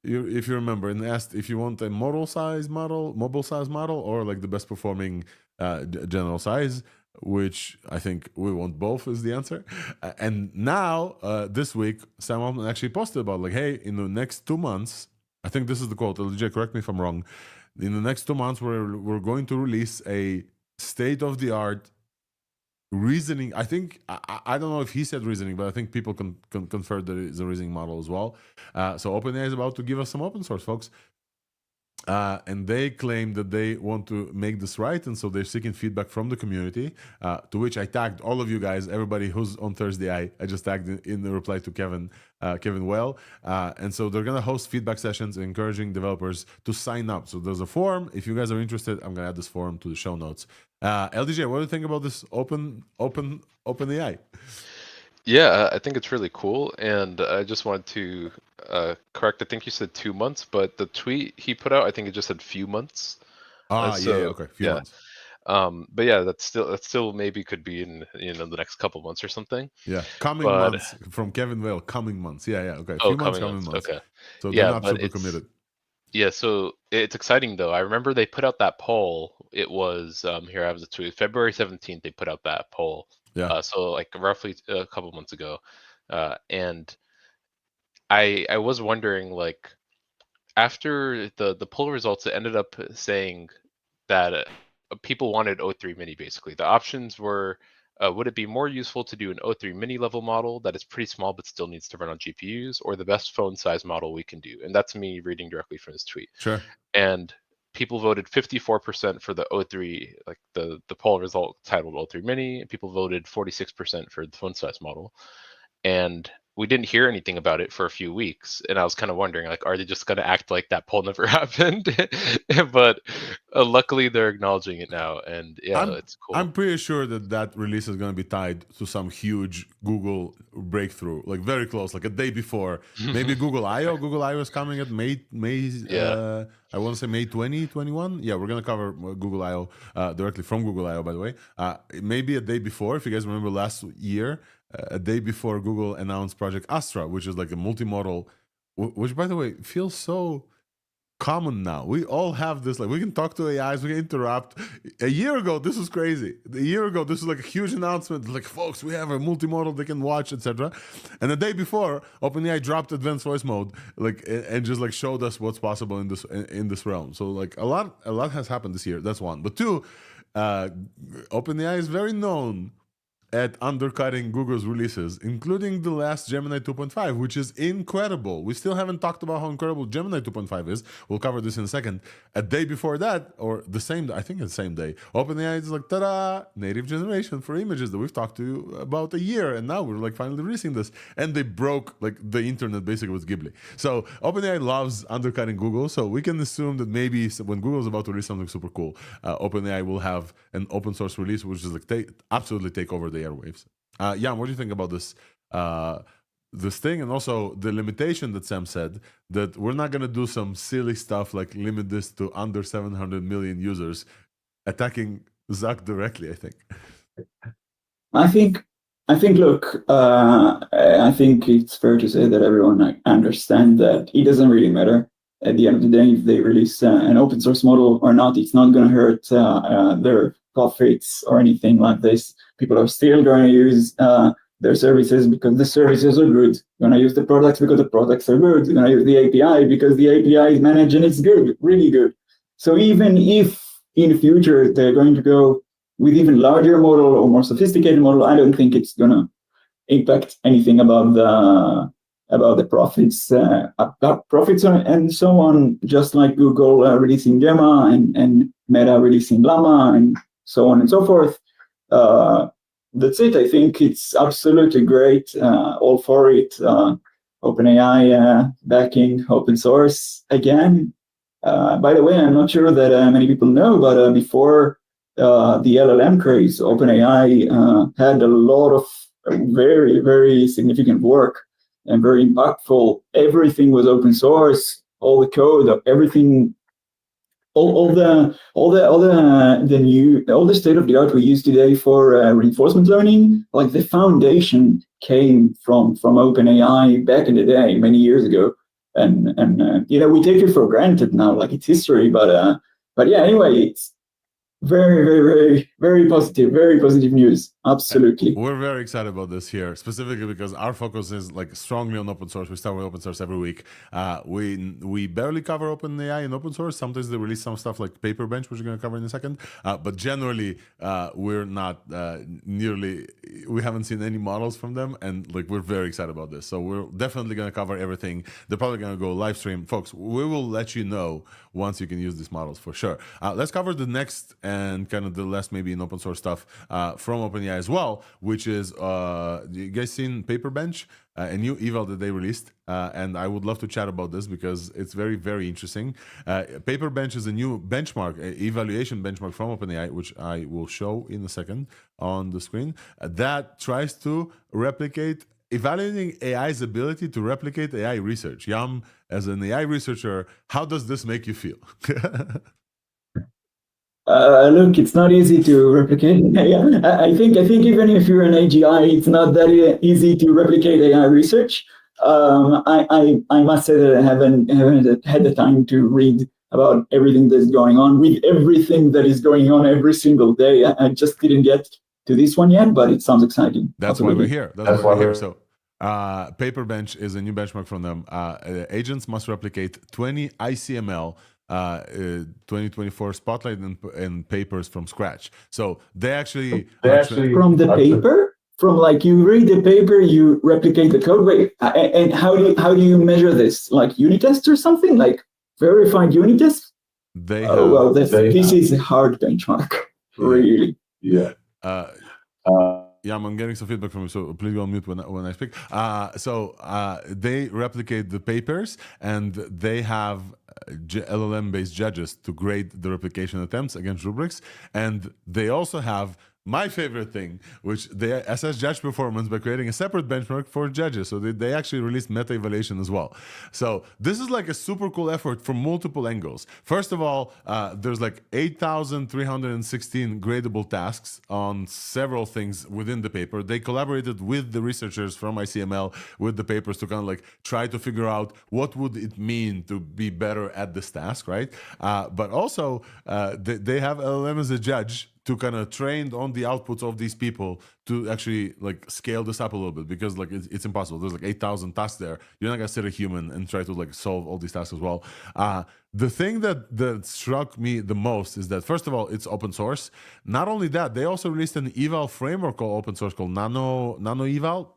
if you remember, and asked if you want a mobile size model, or like the best performing general size. which I think we want both is the answer. And now, this week, Sam Altman actually posted about like, hey, in the next 2 months, I think this is the quote, LJ, correct me if I'm wrong, in the next 2 months, we're going to release a state-of-the-art reasoning. I think, I don't know if he said reasoning, but I think people can confer that it's a reasoning model as well. So OpenAI is about to give us some open source, folks. And they claim that they want to make this right, and so they're seeking feedback from the community, to which I tagged all of you guys, everybody who's on Thursday. I just tagged in the reply to Kevin Well. And so they're going to host feedback sessions, encouraging developers to sign up. So there's a form. If you guys are interested, I'm going to add this form to the show notes. LDJ, what do you think about this OpenAI? Yeah, I think it's really cool, and I just wanted to correct. I think you said 2 months, but the tweet he put out, I think it just said few months. Okay, few months. But yeah, that's still maybe could be in the next couple months or something. Yeah, coming months from Kevin Vale. Coming months. Yeah. Okay. Few months, coming months. Okay. So they're not super committed. Yeah, so it's exciting though. I remember they put out that poll. It was here I have the tweet. February 17th. They put out that poll. Yeah. So like roughly a couple months ago, and I was wondering, like, after the poll results, it ended up saying that people wanted O3 mini. Basically, the options were: would it be more useful to do an O3 mini level model that is pretty small but still needs to run on GPUs, or the best phone size model we can do? And that's me reading directly from this tweet. Sure. And people voted 54% for the O3, like the poll result titled O3 mini, and people voted 46% for the phone size model. And we didn't hear anything about it for a few weeks, and I was kind of wondering, like, are they just going to act like that poll never happened? But luckily, they're acknowledging it now, and yeah, it's cool. I'm pretty sure that release is going to be tied to some huge Google breakthrough, like very close, like a day before. Maybe Google I/O. Google I/O is coming at May. Yeah. I want to say May 2021. Yeah, we're going to cover Google I/O directly from Google I/O, by the way. Maybe a day before, if you guys remember last year. A day before Google announced Project Astra, which is like a multimodal, which, by the way, feels so common now. We all have this, like, we can talk to AIs, we can interrupt. A year ago, this was crazy. A year ago, this was like a huge announcement, like, folks, we have a multimodal they can watch, etc. And the day before, OpenAI dropped advanced voice mode, like, and just like showed us what's possible in this realm. So like a lot has happened this year. That's one. But two, OpenAI is very known at undercutting Google's releases, including the last Gemini 2.5, which is incredible. We still haven't talked about how incredible Gemini 2.5 is. We'll cover this in a second. A day before that, or the same, I think it's the same day, OpenAI is like, ta-da, native generation for images that we've talked to you about a year, and now we're like finally releasing this. And they broke like the internet basically with Ghibli. So OpenAI loves undercutting Google, so we can assume that maybe when Google's about to release something super cool, OpenAI will have an open source release, which is like absolutely take over the airwaves. Jan, what do you think about this this thing, and also the limitation that Sam said that we're not going to do some silly stuff like limit this to under 700 million users, attacking Zuck directly? I think. Look, I think it's fair to say that everyone understands that it doesn't really matter. At the end of the day, if they release an open source model or not, it's not going to hurt their profits or anything like this. People are still going to use their services because the services are good. You're going to use the products because the products are good. You're going to use the API because the API is managed and it's good, really good. So even if in the future they're going to go with even larger model or more sophisticated model, I don't think it's going to impact anything about the profits, and so on. Just like Google releasing Gemma and Meta releasing Llama and so on and so forth. That's it. I think it's absolutely great. All for it. OpenAI backing open source again. By the way, I'm not sure that many people know, but before the LLM craze, OpenAI had a lot of very, very significant work and very impactful. Everything was open source. All the code, everything. All the state of the art we use today for reinforcement learning, like the foundation came from OpenAI back in the day, many years ago, and we take it for granted now, like it's history. But yeah, anyway, it's very, very, very very positive news. Absolutely. We're very excited about this here, specifically because our focus is like strongly on open source. We start with open source every week. We barely cover OpenAI in open source. Sometimes they release some stuff like Paperbench, which we're going to cover in a second. But generally, we're not we haven't seen any models from them, and like we're very excited about this. So we're definitely going to cover everything. They're probably going to go live stream, folks. We will let you know once you can use these models for sure. Let's cover the next and kind of the last maybe in open source stuff from OpenAI as well, which is you guys seen Paperbench, a new eval that they released, and I would love to chat about this because it's very interesting. Paperbench is a new benchmark, evaluation benchmark from OpenAI, which I will show in a second on the screen, that tries to replicate evaluating AI's ability to replicate AI research. Yam, as an AI researcher, how does this make you feel? Look, it's not easy to replicate. I think even if you're an AGI, it's not that easy to replicate AI research. I must say that I haven't had the time to read about everything that's going on. With everything that is going on every single day, I just didn't get to this one yet, but it sounds exciting. That's why we're here. That's why we're here. So Paperbench is a new benchmark from them. Agents must replicate 20 ICML 2024 Spotlight and papers from scratch. So they actually from the paper, from like you read the paper, you replicate the code. Wait, and how do you measure this? Like unit tests or something? Like verified unit tests? They have, well, this is a hard benchmark, really. Yeah. Yeah, I'm getting some feedback from you, so please go on mute when I speak. They replicate the papers, and they have LLM-based judges to grade the replication attempts against rubrics, and they also have my favorite thing, which they assess judge performance by creating a separate benchmark for judges. So they actually released meta evaluation as well. So this is like a super cool effort from multiple angles. First of all, there's like 8,316 gradable tasks on several things within the paper. They collaborated with the researchers from ICML with the papers to kind of like try to figure out what would it mean to be better at this task, right? But also they have LLM as a judge to kind of train on the outputs of these people to actually like scale this up a little bit, because like it's impossible. There's like 8,000 tasks there. You're not gonna sit a human and try to like solve all these tasks as well. The thing that struck me the most is that, first of all, it's open source. Not only that, they also released an eval framework called open source called Nano Eval.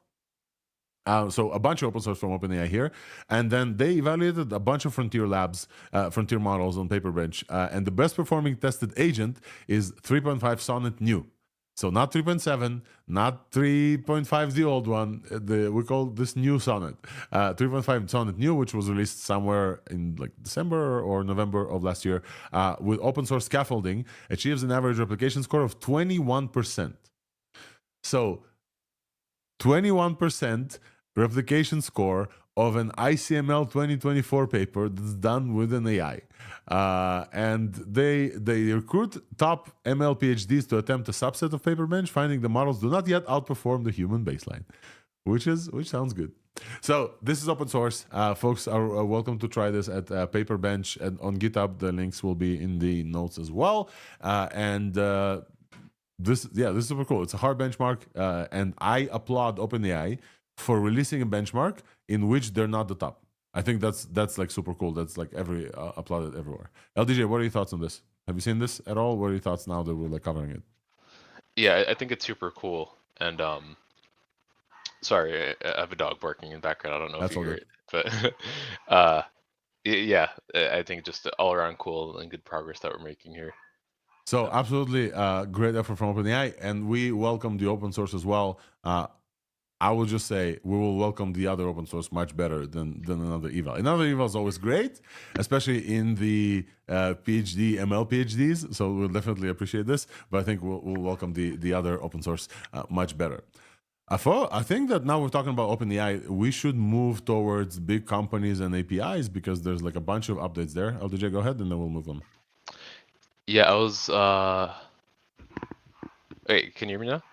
So a bunch of open source from OpenAI here, and then they evaluated a bunch of frontier labs, frontier models on Paperbench, and the best performing tested agent is 3.5 Sonnet New. So not 3.7, not 3.5 the old one. We call this new Sonnet, 3.5 Sonnet New, which was released somewhere in like December or November of last year, with open source scaffolding, achieves an average replication score of 21%. So 21% replication score of an ICML 2024 paper that's done with an AI. And they recruit top ML PhDs to attempt a subset of Paperbench, finding the models do not yet outperform the human baseline, which sounds good. So this is open source. Folks are welcome to try this at Paperbench, and on GitHub. The links will be in the notes as well. This is super cool. It's a hard benchmark, and I applaud OpenAI for releasing a benchmark in which they're not the top. I think that's like super cool. That's like applauded everywhere. LDJ, what are your thoughts on this? Have you seen this at all? What are your thoughts now that we're like covering it? Yeah, I think it's super cool. And sorry, I have a dog barking in the background. I don't know if you hear it, but yeah, I think just all around cool and good progress that we're making here. So absolutely great effort from OpenAI, and we welcome the open source as well. I will just say we will welcome the other open source much better than another eval. Another eval is always great, especially in the PhD ML PhDs. So we'll definitely appreciate this, but I think we'll welcome the other open source much better. I think that now we're talking about OpenAI, we should move towards big companies and APIs, because there's like a bunch of updates there. LDJ, go ahead, and then we'll move on. Yeah, I was. Wait, can you hear me now?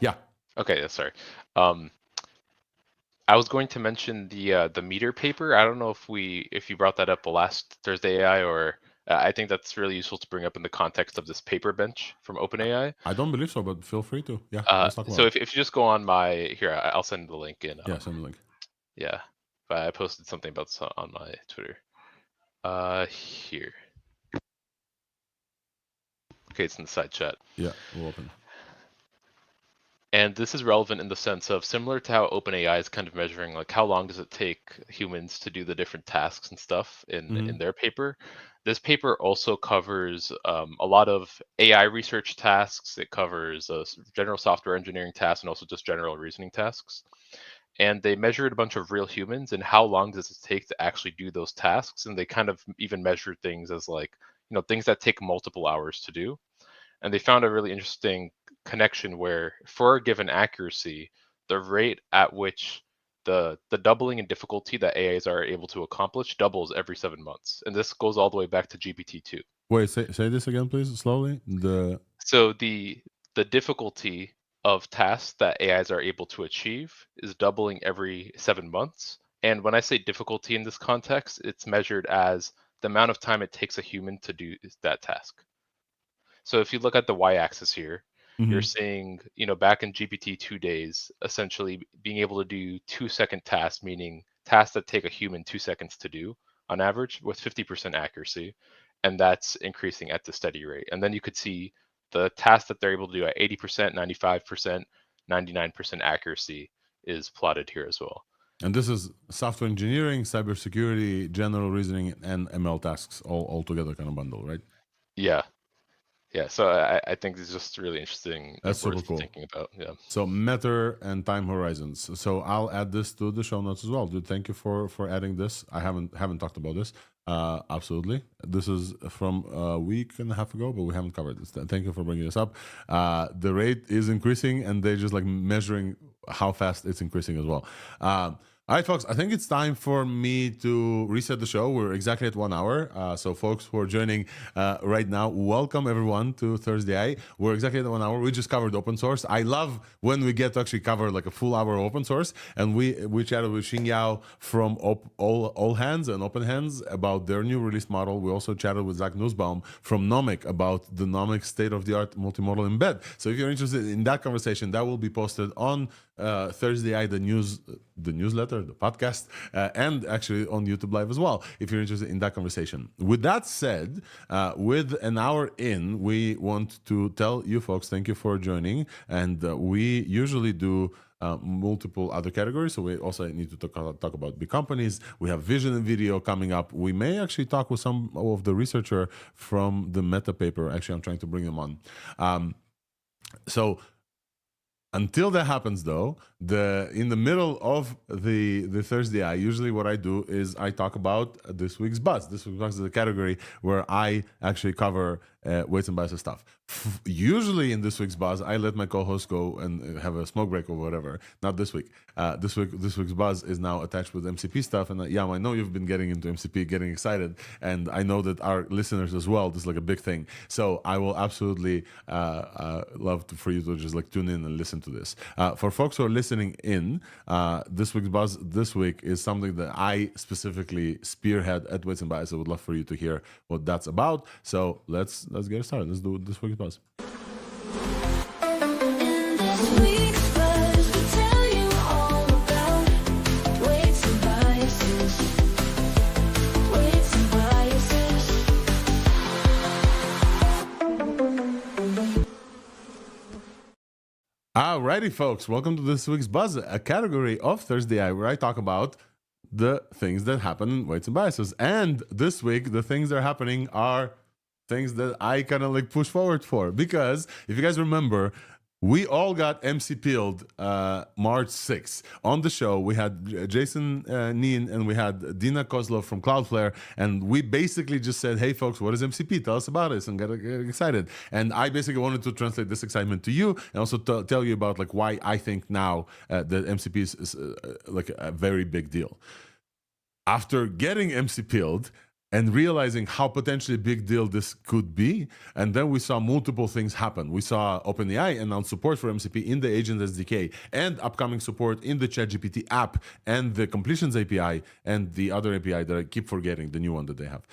Yeah. Okay, sorry. I was going to mention the meter paper. I don't know if you brought that up the last Thursday AI, or I think that's really useful to bring up in the context of this paper bench from OpenAI. I don't believe so, but feel free to. Yeah, let's talk about So it. if you just go on my, here, I'll send the link in. Yeah, send the link. Yeah, but I posted something about this on my Twitter. Here. Okay, it's in the side chat. Yeah, we'll open. And this is relevant in the sense of, similar to how OpenAI is kind of measuring like how long does it take humans to do the different tasks and stuff in their paper. This paper also covers a lot of AI research tasks. It covers general software engineering tasks and also just general reasoning tasks. And they measured a bunch of real humans and how long does it take to actually do those tasks. And they kind of even measured things as like, things that take multiple hours to do. And they found a really interesting connection where, for a given accuracy, the rate at which the doubling in difficulty that AIs are able to accomplish doubles every 7 months. And this goes all the way back to GPT-2. Wait, say this again, please, slowly. So the difficulty of tasks that AIs are able to achieve is doubling every 7 months. And when I say difficulty in this context, it's measured as the amount of time it takes a human to do that task. So if you look at the y-axis here, you're seeing, back in GPT-2 days, essentially being able to do 2-second tasks, meaning tasks that take a human 2 seconds to do on average with 50% accuracy. And that's increasing at the steady rate. And then you could see the tasks that they're able to do at 80%, 95%, 99% accuracy is plotted here as well. And this is software engineering, cybersecurity, general reasoning, and ML tasks all together kind of bundle, right? Yeah. Yeah, so I think it's just really interesting. That's super worth cool. Thinking about, yeah. So matter and time horizons. So I'll add this to the show notes as well, dude. Thank you for adding this. I haven't talked about this. Absolutely. This is from a week and a half ago, but we haven't covered this. Thank you for bringing this up. The rate is increasing, and they're just like measuring how fast it's increasing as well. All right, folks, I think it's time for me to reset the show. We're exactly at 1 hour. So folks who are joining right now, welcome everyone to Thursday. We're exactly at 1 hour. We just covered open source. I love when we get to actually cover like a full hour of open source. And we chatted with Xinxyao from All Hands and Open Hands about their new release model. We also chatted with Zach Nusbaum from NOMIC about the NOMIC state-of-the-art multimodal embed. So if you're interested in that conversation, that will be posted on Thursday, the newsletter, the podcast, and actually on YouTube Live as well, if you're interested in that conversation. With that said, with an hour in, we want to tell you folks, thank you for joining. And we usually do multiple other categories. So we also need to talk about big companies. We have vision and video coming up. We may actually talk with some of the researcher from the Meta paper. Actually, I'm trying to bring them on. So until that happens, though, in the middle of the Thursday, usually what I do is I talk about this week's buzz. This week's buzz is a category where I actually cover weights and biases stuff. Usually in this week's buzz, I let my co-host go and have a smoke break or whatever. Not this week. This week's buzz is now attached with MCP stuff. And Yam, I know you've been getting into MCP, getting excited, and I know that our listeners as well. This is like a big thing. So I will absolutely love for you to just like tune in and listen to this. For folks who are listening in, this week's buzz this week is something that I specifically spearhead at Weights and Bias. I would love for you to hear what that's about. So let's get started. Let's do this week's buzz. Alrighty, folks, welcome to this week's buzz, a category of Thursday where I talk about the things that happen in weights and biases. And this week, the things that are happening are things that I kind of like push forward for, because if you guys remember, we all got MCP'd March 6th. On the show, we had Jason Neen and we had Dina Kozlov from Cloudflare, and we basically just said, hey folks, what is MCP? Tell us about it, and get excited. And I basically wanted to translate this excitement to you and also tell you about like why I think now that MCP is like a very big deal. After getting MCP'd, and realizing how potentially big deal this could be. And then we saw multiple things happen. We saw OpenAI announce support for MCP in the Agent SDK and upcoming support in the ChatGPT app and the Completions API and the other API that I keep forgetting, the new one that they have.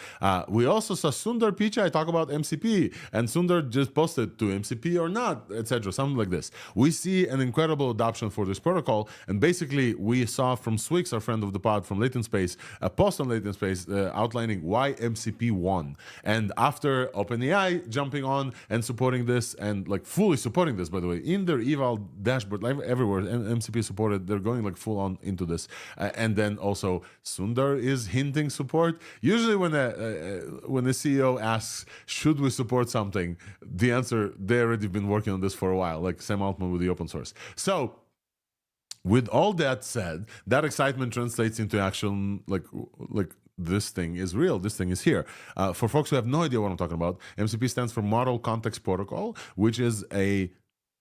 We also saw Sundar Pichai talk about MCP, and Sundar just posted to MCP or not, etc., something like this. We see an incredible adoption for this protocol, and basically we saw from Swix, our friend of the pod from Latent Space, a post on Latent Space outlining why MCP won. And after OpenAI jumping on and supporting this, and like fully supporting this, by the way, in their eval dashboard, like everywhere, MCP supported, they're going like full on into this. And then also Sundar is hinting support. Usually when the CEO asks, should we support something? The answer, they already been working on this for a while, like Sam Altman with the open source. So with all that said, that excitement translates into action, like this thing is real, this thing is here. For folks who have no idea what I'm talking about, MCP stands for Model Context Protocol, which is a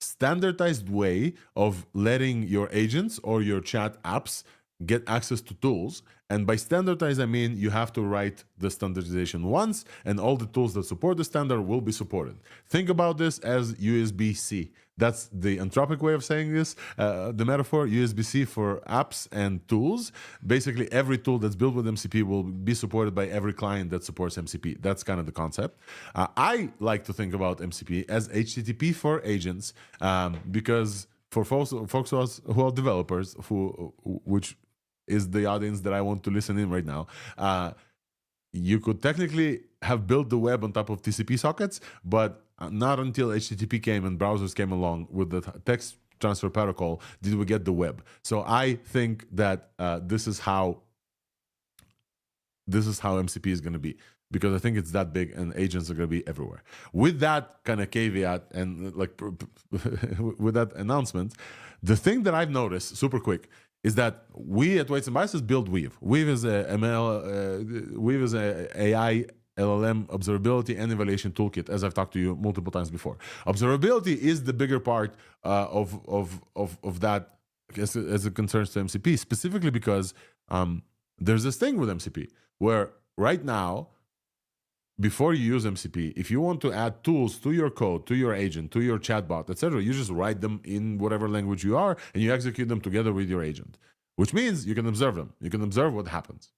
standardized way of letting your agents or your chat apps get access to tools. And by standardize, I mean you have to write the standardization once, and all the tools that support the standard will be supported. Think about this as USB-C. That's the Anthropic way of saying this, the metaphor, USB-C for apps and tools. Basically, every tool that's built with MCP will be supported by every client that supports MCP. That's kind of the concept. I like to think about MCP as HTTP for agents, because for folks who are developers, which is the audience that I want to listen in right now, you could technically have built the web on top of TCP sockets, but not until HTTP came and browsers came along with the text transfer protocol did we get the web. So I think that this is how MCP is going to be, because I think it's that big and agents are going to be everywhere. With that kind of caveat and like with that announcement, the thing that I've noticed super quick is that we at Weights and Biases build Weave. Weave is a Weave is a AI LLM observability and evaluation toolkit, as I've talked to you multiple times before. Observability is the bigger part of that as it concerns to MCP, specifically because there's this thing with MCP where right now, before you use MCP, if you want to add tools to your code, to your agent, to your chatbot, etc., you just write them in whatever language you are, and you execute them together with your agent, which means you can observe them. You can observe what happens.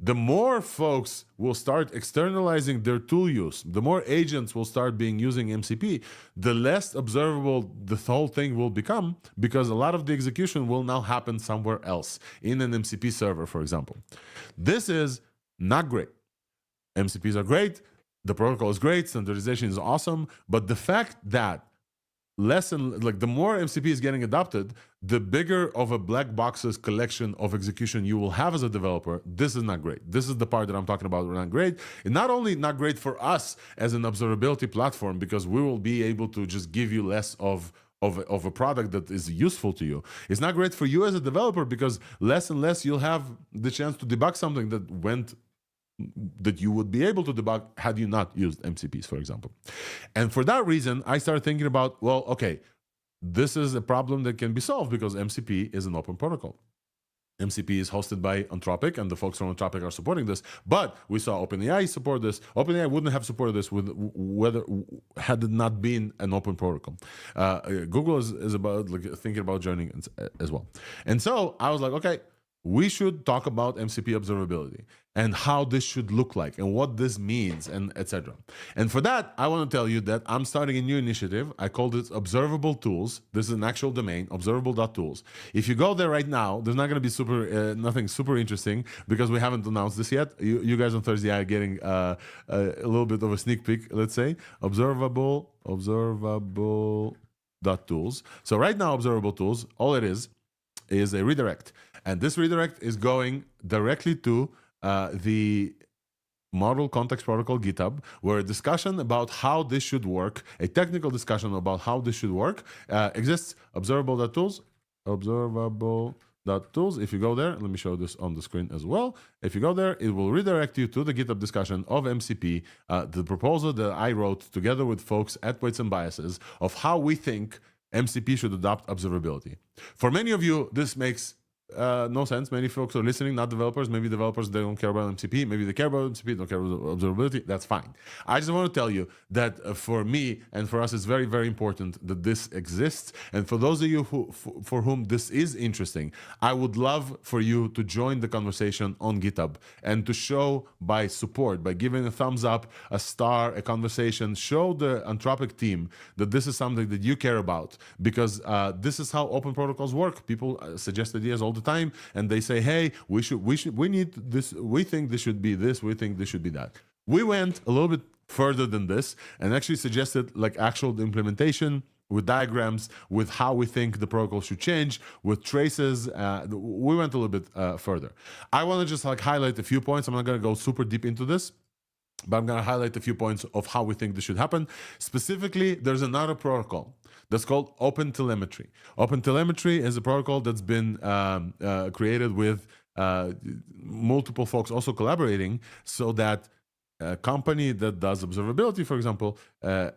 The more folks will start externalizing their tool use, the more agents will start using MCP, the less observable the whole thing will become, because a lot of the execution will now happen somewhere else, in an MCP server, for example. This is not great. MCPs are great, the protocol is great, standardization is awesome, but the fact that the more MCP is getting adopted, the bigger of a black boxes collection of execution you will have as a developer. This is not great. This is the part that I'm talking about. Not great. And not only not great for us as an observability platform, because we will be able to just give you less of a product that is useful to you. It's not great for you as a developer, because less and less you'll have the chance to debug something that you would be able to debug had you not used MCPs, for example. And for that reason, I started thinking about, well, okay, this is a problem that can be solved because MCP is an open protocol. MCP is hosted by Anthropic, and the folks from Anthropic are supporting this. But we saw OpenAI support this. OpenAI wouldn't have supported this had it not been an open protocol. Google is about thinking about joining as well. And so I was like, okay, we should talk about MCP observability and how this should look like and what this means and etc. And for that, I want to tell you that I'm starting a new initiative. I called it Observable Tools. This is an actual domain, observable.tools. If you go there right now, there's not going to be nothing super interesting because we haven't announced this yet. You guys on Thursday are getting a little bit of a sneak peek, let's say. Observable.tools. So right now, Observable Tools, all it is a redirect. And this redirect is going directly to the Model Context Protocol GitHub, where a discussion about how this should work, a technical discussion about how this should work, exists. Observable.tools. If you go there, let me show this on the screen as well. If you go there, it will redirect you to the GitHub discussion of MCP, the proposal that I wrote together with folks at Weights and Biases of how we think MCP should adopt observability. For many of you, this makes no sense. Many folks are listening, not developers. Maybe developers, they don't care about MCP. Maybe they care about MCP, don't care about observability. That's fine. I just want to tell you that for me and for us, it's very, very important that this exists. And for those of you for whom this is interesting, I would love for you to join the conversation on GitHub and to show by support, by giving a thumbs up, a star, a conversation, show the Anthropic team that this is something that you care about, because this is how open protocols work. People suggest ideas all the time, and they say, hey, we need this, we think this should be this, we think this should be that. We went a little bit further than this and actually suggested like actual implementation with diagrams, with how we think the protocol should change, with traces. We went a little bit further. I want to just like highlight a few points. I'm not going to go super deep into this, but I'm going to highlight a few points of how we think this should happen. Specifically, there's another protocol that's called OpenTelemetry. OpenTelemetry is a protocol that's been created with multiple folks also collaborating, so that a company that does observability, for example,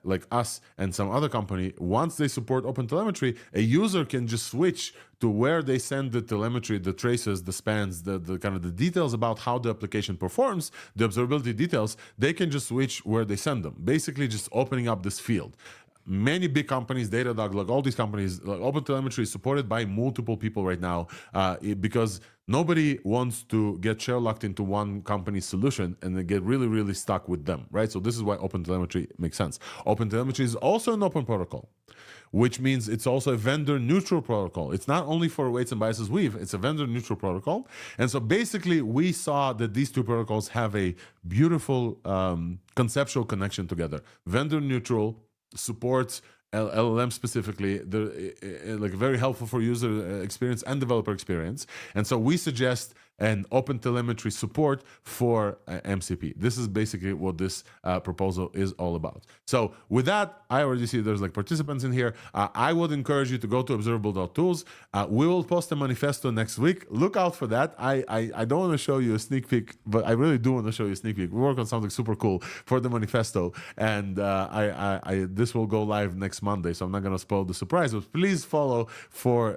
like us and some other company, once they support OpenTelemetry, a user can just switch to where they send the telemetry, the traces, the spans, the kind of the details about how the application performs, the observability details. They can just switch where they send them, basically just opening up this field. Many big companies, Datadog, like all these companies, like OpenTelemetry is supported by multiple people right now because nobody wants to get share-locked into one company's solution and then get really, really stuck with them, right? So this is why OpenTelemetry makes sense. OpenTelemetry is also an open protocol, which means it's also a vendor-neutral protocol. It's not only for weights and biases weave, it's a vendor-neutral protocol. And so basically, we saw that these two protocols have a beautiful conceptual connection together. Vendor-neutral supports LLM specifically. They're like very helpful for user experience and developer experience. And so we suggest an OpenTelemetry support for MCP. This is basically what this proposal is all about. So with that, I already see there's like participants in here. I would encourage you to go to observable.tools. We will post a manifesto next week. Look out for that. I don't want to show you a sneak peek, but I really do want to show you a sneak peek. We work on something super cool for the manifesto, and this will go live next Monday, so I'm not going to spoil the surprise, but please follow for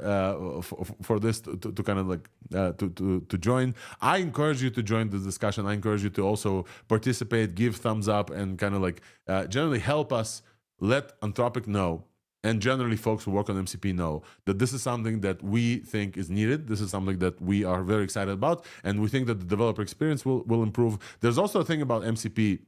this to kind of like to join. I encourage you to join the discussion. I encourage you to also participate, give thumbs up, and kind of like generally help us let Anthropic know, and generally folks who work on MCP know, that this is something that we think is needed. This is something that we are very excited about, and we think that the developer experience will improve. There's also a thing about MCP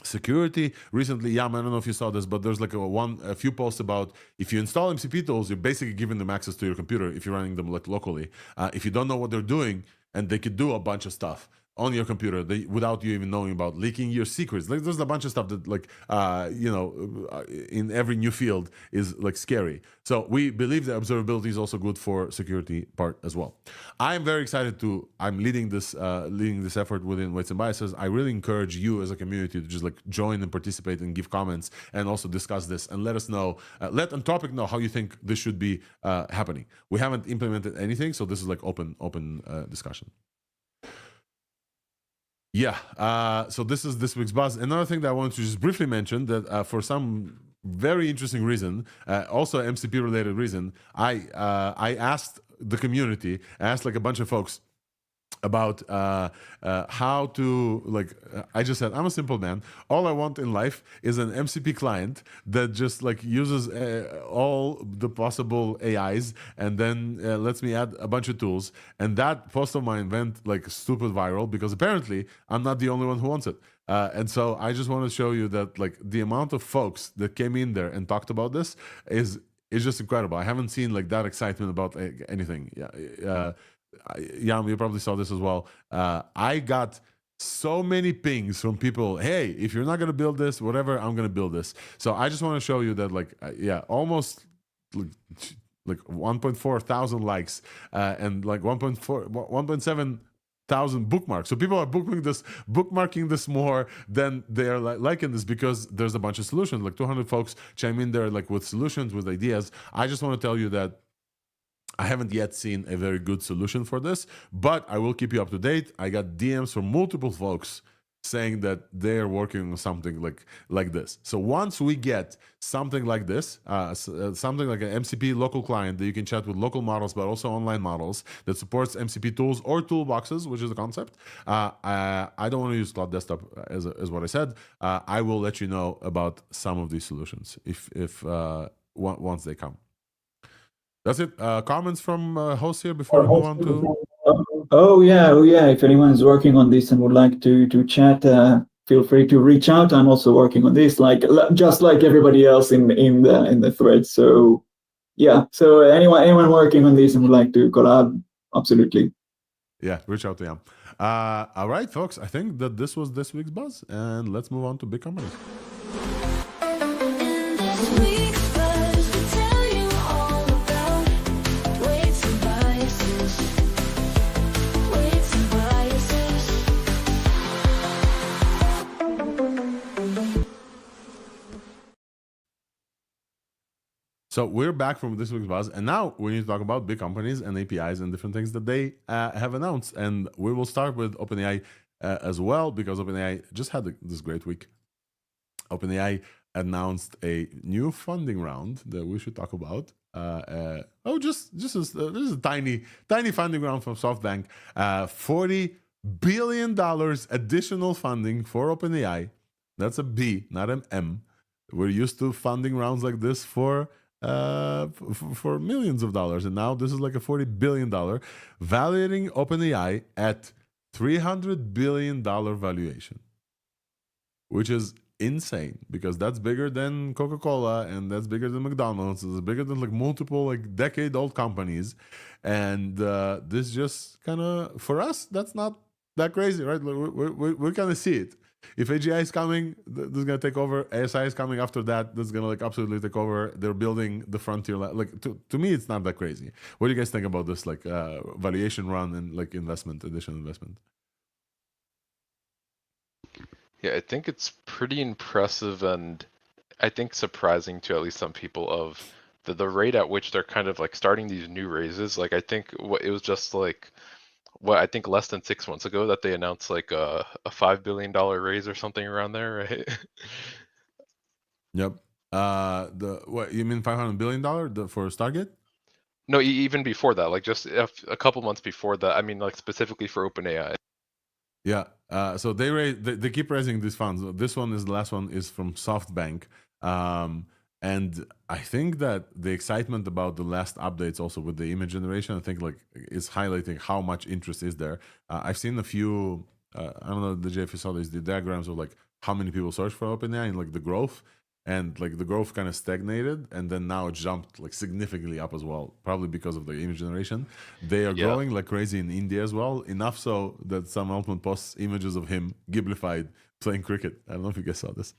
security. Recently, Yam, I don't know if you saw this, but there's like a few posts about if you install MCP tools, you're basically giving them access to your computer if you're running them like locally. If you don't know what they're doing, and they could do a bunch of stuff on your computer without you even knowing about leaking your secrets. Like there's a bunch of stuff that like in every new field is like scary. So we believe that observability is also good for security part as well. I'm very excited I'm leading this effort within Weights and Biases. I really encourage you as a community to just like join and participate and give comments and also discuss this and let us know, let Anthropic know how you think this should be happening. We haven't implemented anything, so this is like open discussion. Yeah, so this is this week's buzz. Another thing that I wanted to just briefly mention, that for some very interesting reason, also MCP related reason, I asked the community, I asked like a bunch of folks about how to I just said, I'm a simple man. All I want in life is an MCP client that just like uses all the possible AIs and then lets me add a bunch of tools. And that post of mine went like stupid viral because apparently I'm not the only one who wants it. And so I just want to show you that like the amount of folks that came in there and talked about this is just incredible. I haven't seen like that excitement about anything. Yeah. Yam, you probably saw this as well. I got so many pings from people, hey, if you're not going to build this, whatever, I'm going to build this. So I just want to show you that like, almost like 1.4 thousand likes and like 1.7 thousand bookmarks. So people are bookmarking this more than they're liking this, because there's a bunch of solutions. Like 200 folks chime in there like with solutions, with ideas. I just want to tell you that I haven't yet seen a very good solution for this, but I will keep you up to date. I got DMs from multiple folks saying that they're working on something like this. So once we get something like this, something like an MCP local client that you can chat with local models, but also online models that supports MCP tools or toolboxes, which is the concept. I don't want to use Cloud Desktop as what I said. I will let you know about some of these solutions if once they come. That's it. Comments from hosts here before we move on to. Oh yeah. If anyone's working on this and would like to chat, feel free to reach out. I'm also working on this, just like everybody else in the thread. So yeah. So anyone working on this and would like to collab, absolutely. Yeah, reach out to him. All right, folks. I think that this was this week's buzz, and let's move on to big companies. So we're back from this week's buzz, and now we need to talk about big companies and APIs and different things that they have announced. And we will start with OpenAI as well, because OpenAI just had this great week. OpenAI announced a new funding round that we should talk about. This is a tiny funding round from SoftBank. $40 billion additional funding for OpenAI. That's a B, not an M. We're used to funding rounds like this for millions of dollars, and now this is like a $40 billion, valuing OpenAI at $300 billion valuation, which is insane, because that's bigger than Coca-Cola, and that's bigger than McDonald's. It's bigger than like multiple like decade-old companies, and this just kind of, for us, that's not that crazy, right? We kind of see it. If AGI is coming, this is gonna take over. ASI is coming after that. This is gonna like absolutely take over. They're building the frontier. Like to me, it's not that crazy. What do you guys think about this like valuation run and like additional investment? Yeah, I think it's pretty impressive, and I think surprising to at least some people of the rate at which they're kind of like starting these new raises. Like I think it was just like I think less than 6 months ago that they announced like a $5 billion raise or something around there, right? Yep. What you mean $500 billion for Stargate? No, even before that, like just a couple months before that. I mean, like specifically for OpenAI. Yeah. So they keep raising these funds. This one is the last one is from SoftBank. And I think that the excitement about the last updates also with the image generation, I think like is highlighting how much interest is there. I've seen a few, I don't know, DJ, if you saw these, the diagrams of like how many people search for OpenAI and like the growth. And like the growth kind of stagnated, and then now it jumped like significantly up as well, probably because of the image generation. They are growing like crazy in India as well, enough so that some Altman posts images of him giblified playing cricket. I don't know if you guys saw this.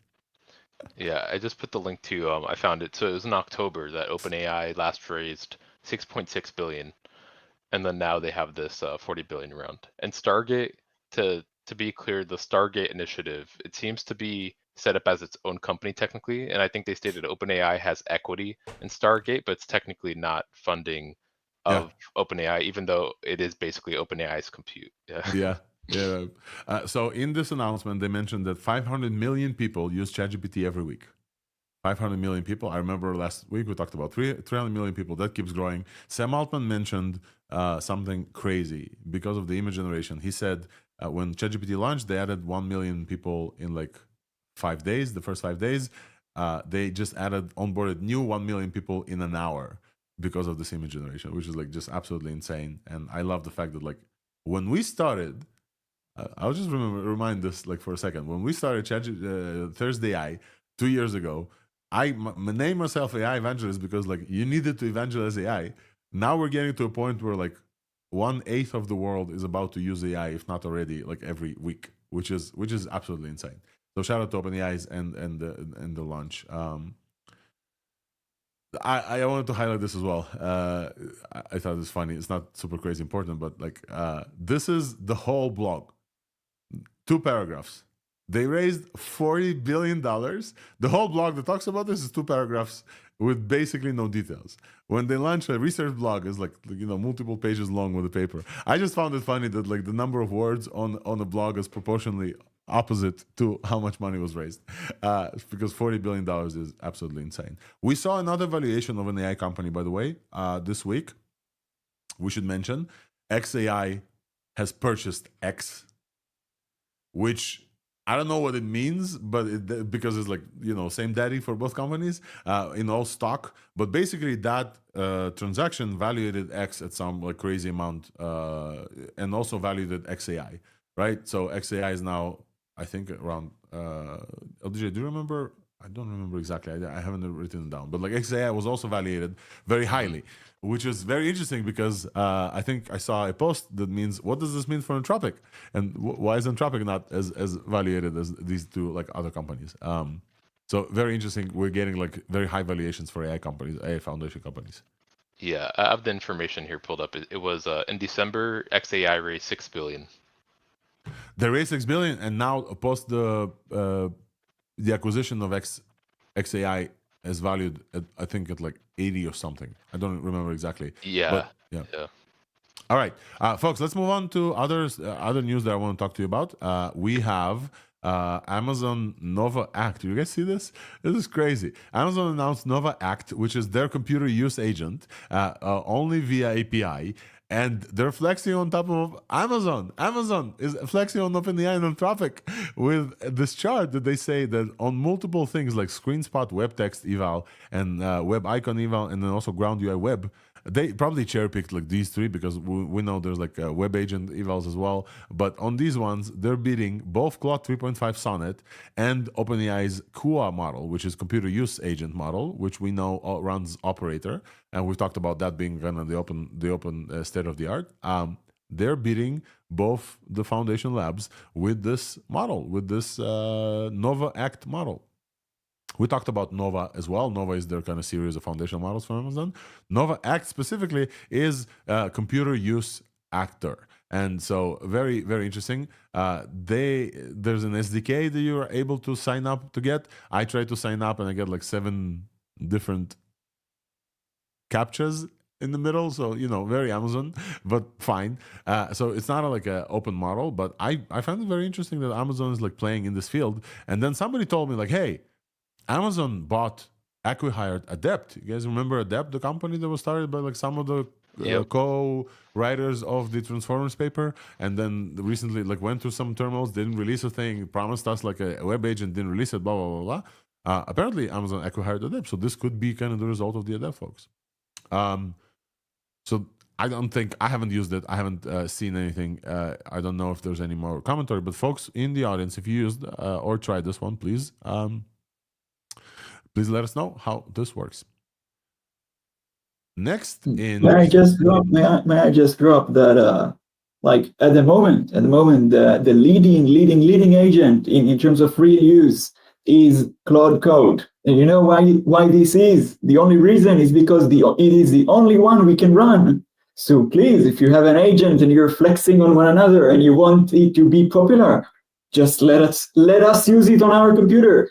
Yeah, I just put the link to I found it. So it was in October that OpenAI last raised 6.6 billion, and then now they have this 40 billion round. And Stargate, to be clear, the Stargate initiative, it seems to be set up as its own company technically, and I think they stated OpenAI has equity in Stargate, but it's technically not funding of OpenAI, even though it is basically OpenAI's compute. Yeah. So in this announcement, they mentioned that 500 million people use ChatGPT every week. 500 million people. I remember last week we talked about 300 million people. That keeps growing. Sam Altman mentioned something crazy because of the image generation. He said when ChatGPT launched, they added 1 million people in like 5 days, the first 5 days. They just onboarded new 1 million people in an hour because of this image generation, which is like just absolutely insane. And I love the fact that like when we started, I'll just remind this like for a second. When we started thursdai 2 years ago, I named myself AI evangelist because like you needed to evangelize AI. Now we're getting to a point where like 1/8 of the world is about to use AI, if not already, like every week, which is absolutely insane. So shout out to OpenAI's and the launch. I wanted to highlight this as well. I thought it was funny. It's not super crazy important, but like this is the whole blog. 2 paragraphs. They raised $40 billion. The whole blog that talks about this is 2 paragraphs with basically no details. When they launch a research blog, is like multiple pages long with a paper. I just found it funny that like the number of words on a blog is proportionally opposite to how much money was raised, because $40 billion is absolutely insane. We saw another valuation of an AI company, by the way, this week. We should mention XAI has purchased X, which I don't know what it means, but because it's like, same daddy for both companies in all stock. But basically that transaction valued X at some like crazy amount, and also valued XAI, right? So XAI is now, I think, around, LDJ, do you remember? I don't remember exactly. I haven't written it down. But like XAI was also valued very highly, which is very interesting because I think I saw a post that means, what does this mean for Anthropic? And why is Anthropic not as valued as these two like other companies? So very interesting. We're getting like very high valuations for AI companies, AI foundation companies. Yeah, I have the information here pulled up. It was in December, XAI raised $6 billion. They raised $6 billion, and now post the acquisition of XAI is valued at, I think, at like 80 or something. I don't remember exactly. Yeah. But, yeah. All right, folks, let's move on to other news that I want to talk to you about. We have Amazon Nova Act. Do you guys see this? This is crazy. Amazon announced Nova Act, which is their computer use agent, only via API. And they're flexing on top of Amazon. Amazon is flexing on OpenAI and Anthropic with this chart that they say that on multiple things like ScreenSpot, web text eval, and web icon eval, and then also ground UI web. They probably cherry picked like these three because we know there's like a web agent evals as well. But on these ones, they're beating both Claude 3.5 Sonnet and OpenAI's Kua model, which is computer use agent model, which we know runs Operator. And we've talked about that being kind of the open state of the art. They're beating both the foundation labs with this model, with this Nova Act model. We talked about Nova as well. Nova is their kind of series of foundational models for Amazon. Nova Act specifically is computer use actor. And so very, very interesting. There's an SDK that you're able to sign up to get. I tried to sign up and I get like 7 different captchas in the middle, so very Amazon, but fine. So it's not like an open model, but I find it very interesting that Amazon is like playing in this field. And then somebody told me like, hey, Amazon bought acqui-hired Adept. You guys remember Adept, the company that was started by like some of the co-writers of the Transformers paper, and then recently like went through some turmoils, didn't release a thing, promised us like a web agent, didn't release it, blah blah blah blah. Apparently Amazon acqui-hired Adept, so this could be kind of the result of the Adept folks. So I haven't used it. I haven't seen anything. I don't know if there's any more commentary, but folks in the audience, if you used or tried this one, please let us know how this works. Next, may I just drop that like at the moment the leading agent in terms of free use is Claude Code. And you know why this is? The only reason is because it is the only one we can run. So please, if you have an agent and you're flexing on one another and you want it to be popular, just let us use it on our computer.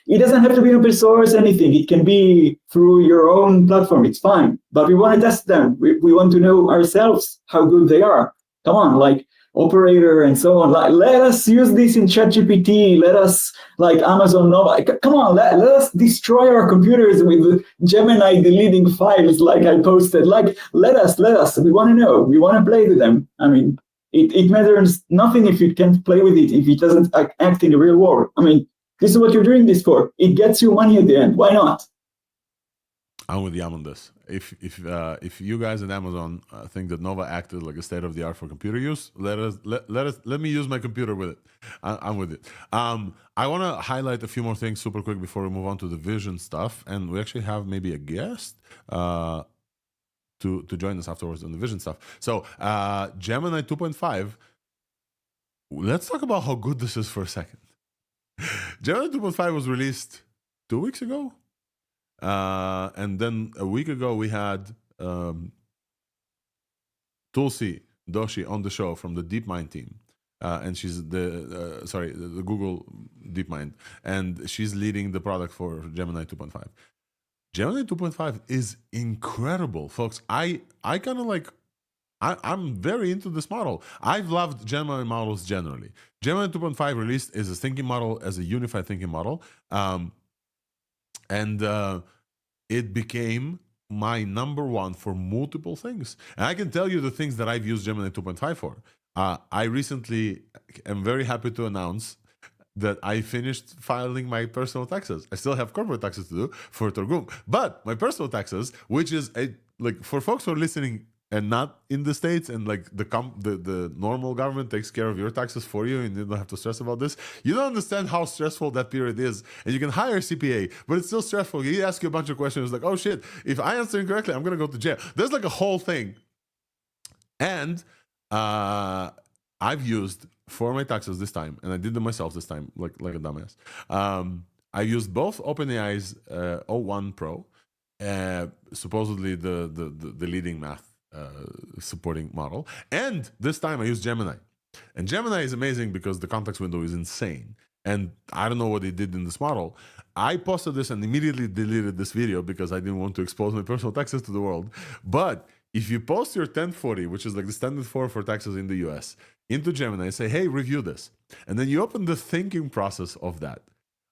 It doesn't have to be open source, anything. It can be through your own platform. It's fine. But we want to test them. We want to know ourselves how good they are. Come on, like Operator and so on. Like, let us use this in ChatGPT. Let us, like Amazon Nova. Come on, let us destroy our computers with Gemini deleting files like I posted. Like, let us. We want to know. We want to play with them. I mean, it matters nothing if you can't play with it, if it doesn't act in the real world. I mean, this is what you're doing this for. It gets you money at the end. Why not? I'm with Yam on this. If you guys at Amazon think that Nova Act is like a state of the art for computer use, let me use my computer with it. I'm with it. I want to highlight a few more things super quick before we move on to the vision stuff, and we actually have maybe a guest to join us afterwards on the vision stuff. So Gemini 2.5. Let's talk about how good this is for a second. Gemini 2.5 was released 2 weeks ago. And then a week ago, we had Tulsi Doshi on the show from the DeepMind team. And she's the Google DeepMind. And she's leading the product for Gemini 2.5. Gemini 2.5 is incredible, folks. I kind of like I'm very into this model. I've loved Gemini models generally. Gemini 2.5 released is a thinking model, as a unified thinking model. And it became my number one for multiple things. And I can tell you the things that I've used Gemini 2.5 for. I recently am very happy to announce that I finished filing my personal taxes. I still have corporate taxes to do for Torgum, but my personal taxes, which is like for folks who are listening and not in the States, and like the normal government takes care of your taxes for you and you don't have to stress about this. You don't understand how stressful that period is. And you can hire a CPA, but it's still stressful. He asks you a bunch of questions like, oh shit, if I answer incorrectly, I'm going to go to jail. There's like a whole thing. And I've used for my taxes this time, and I did them myself this time, like a dumbass. I used both OpenAI's O1 Pro, supposedly the leading math supporting model, and this time I used Gemini. And Gemini is amazing because the context window is insane. And I don't know what they did in this model. I posted this and immediately deleted this video because I didn't want to expose my personal taxes to the world. But if you post your 1040, which is like the standard for taxes in the US, into Gemini and say, hey, review this. And then you open the thinking process of that.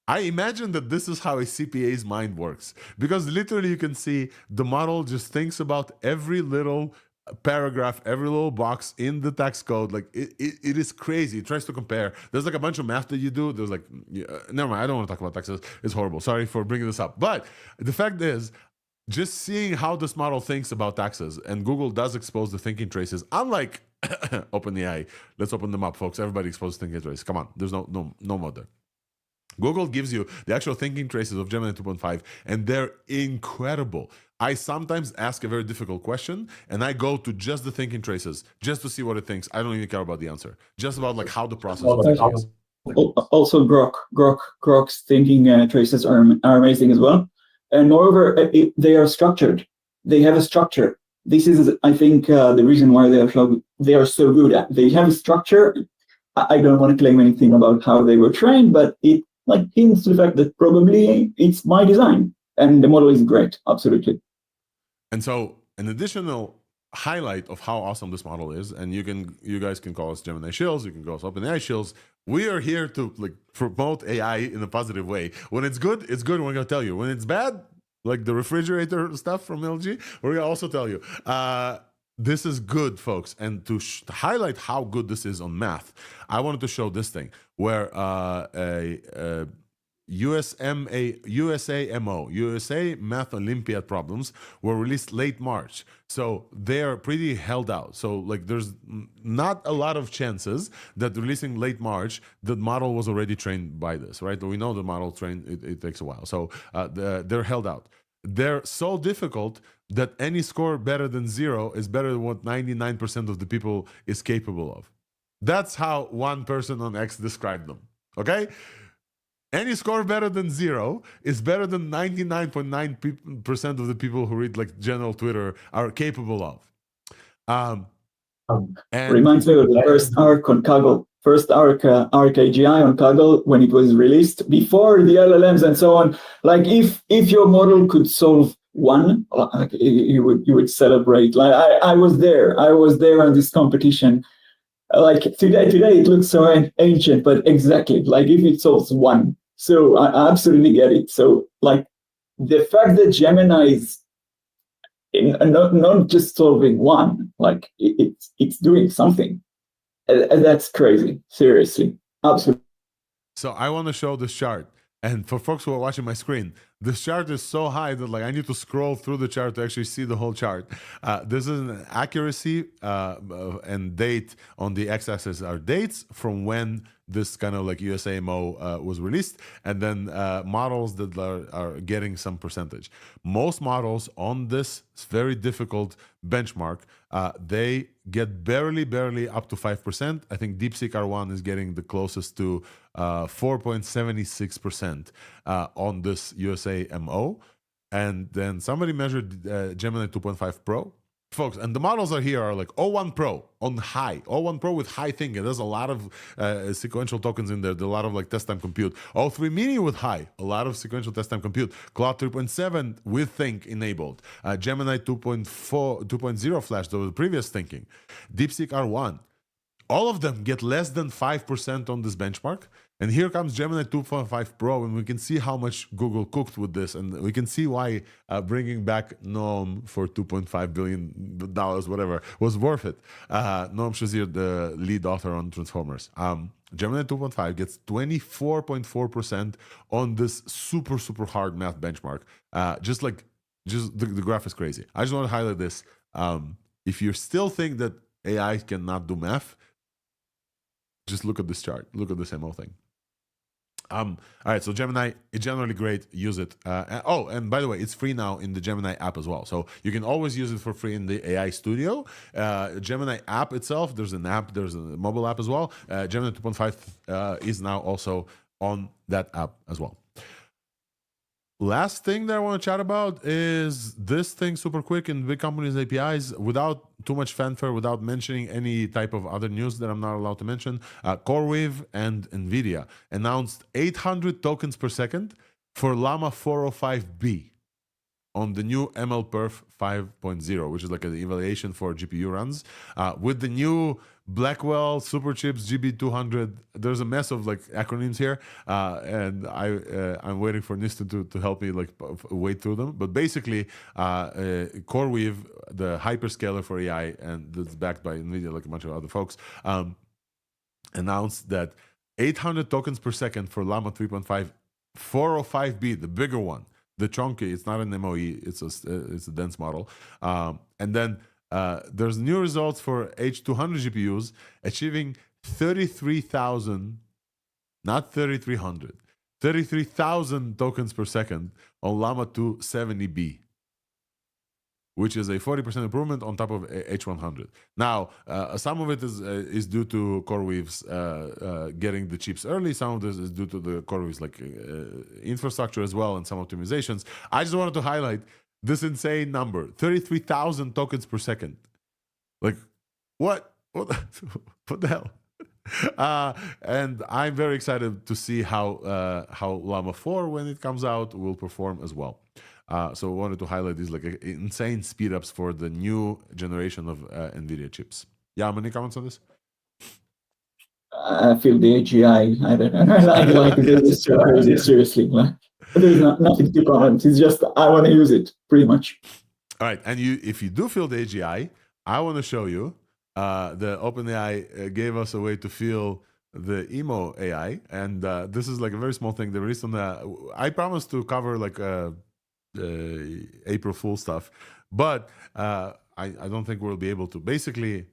I imagine that this is how a CPA's mind works, because literally you can see the model just thinks about every little paragraph, every little box in the tax code. Like it is crazy. It tries to compare. There's like a bunch of math that you do. There's like, never mind. I don't want to talk about taxes. It's horrible. Sorry for bringing this up. But the fact is, just seeing how this model thinks about taxes, and Google does expose the thinking traces, unlike OpenAI. Let's open them up, folks. Everybody exposes thinking traces. Come on. There's no more there. Google gives you the actual thinking traces of Gemini 2.5, and they're incredible. I sometimes ask a very difficult question, and I go to just the thinking traces, just to see what it thinks. I don't even care about the answer, just about like how the process of thinking is. Also, Grok's thinking traces are amazing as well. And moreover, they are structured. They have a structure. This is, I think, the reason why they are so good at. They have a structure. I don't want to claim anything about how they were trained, but it like hints to the fact that probably it's by design, and the model is great, absolutely. And so, an additional highlight of how awesome this model is, and you guys can call us Gemini shills, you can call us OpenAI shills. We are here to like promote AI in a positive way. When it's good, it's good. We're gonna tell you. When it's bad, like the refrigerator stuff from LG, we're gonna also tell you. This is good, folks. And to highlight how good this is on math, I wanted to show this thing where USA Math Olympiad problems were released late March. So they're pretty held out. So like there's not a lot of chances that releasing late March, the model was already trained by this, right? We know the model trained, it takes a while. So they're held out. They're so difficult that any score better than 0 is better than what 99% of the people is capable of. That's how one person on X described them, okay? Any score better than 0 is better than 99.9% of the people who read like general Twitter are capable of. And reminds me of the first ARC on Kaggle. First ARC AGI on Kaggle when it was released before the LLMs and so on. Like if your model could solve one, like you would celebrate. Like I was there. I was there on this competition. Like today it looks so ancient, but exactly like if it solves one. So I absolutely get it. So like the fact that Gemini is not just solving one, like it's doing something. That's crazy. Seriously, absolutely. So I want to show this chart, and for folks who are watching my screen, this chart is so high that like I need to scroll through the chart to actually see the whole chart. This is an accuracy and date on the x-axis are dates from when this kind of like USAMO was released, and then models that are getting some percentage. Most models on this very difficult benchmark, they get barely up to 5%. I think DeepSeek R1 is getting the closest to 4.76% on this USAMO. And then somebody measured Gemini 2.5 Pro, folks, and the models are here are like O1 Pro on high, O1 Pro with high thinking. There's a lot of sequential tokens in there. There's a lot of like test time compute. O3 Mini with high, a lot of sequential test time compute. Claude 3.7 with think enabled. Gemini 2.0 Flash, the previous thinking. DeepSeek R1. All of them get less than 5% on this benchmark. And here comes Gemini 2.5 Pro, and we can see how much Google cooked with this, and we can see why bringing back Noam for $2.5 billion, whatever, was worth it. Noam Shazir, the lead author on Transformers. Gemini 2.5 gets 24.4% on this super, super hard math benchmark. Just the graph is crazy. I just want to highlight this. If you still think that AI cannot do math, just look at this chart. Look at this MO thing. All right, so Gemini, it's generally great. Use it. And by the way, it's free now in the Gemini app as well. So you can always use it for free in the AI Studio. Gemini app itself, there's an app, there's a mobile app as well. Gemini 2.5 is now also on that app as well. Last thing that I want to chat about is this thing super quick in big companies' APIs without too much fanfare, without mentioning any type of other news that I'm not allowed to mention. CoreWeave and Nvidia announced 800 tokens per second for Llama 405B on the new MLPerf 5.0, which is like an evaluation for GPU runs. With the new Blackwell Superchips GB200, there's a mess of like acronyms here, and I'm waiting for Nistan to help me like wade through them. But basically, CoreWeave, the hyperscaler for AI, and that's backed by Nvidia, like a bunch of other folks, announced that 800 tokens per second for Llama 3.5 405B, the bigger one. The chunky, it's not an MOE, it's a dense model. And then there's new results for H200 GPUs achieving 33,000, not 3,300, 33,000 tokens per second on Llama 270B, which is a 40% improvement on top of H100. Now, some of it is due to CoreWeave's getting the chips early. Some of this is due to the CoreWeave's like infrastructure as well and some optimizations. I just wanted to highlight this insane number, 33,000 tokens per second. Like, what the hell? And I'm very excited to see how Llama 4, when it comes out, will perform as well. So I wanted to highlight these like insane speed ups for the new generation of Nvidia chips. Yeah, any comments on this? I feel the AGI. I don't know. I like this so crazy. Seriously, there's nothing to comment. It's just I want to use it pretty much. All right, and if you do feel the AGI, I want to show you the OpenAI gave us a way to feel the emo AI, and this is like a very small thing. They released on the. I promised to cover like April Fool stuff, but I don't think we'll be able to. Basically,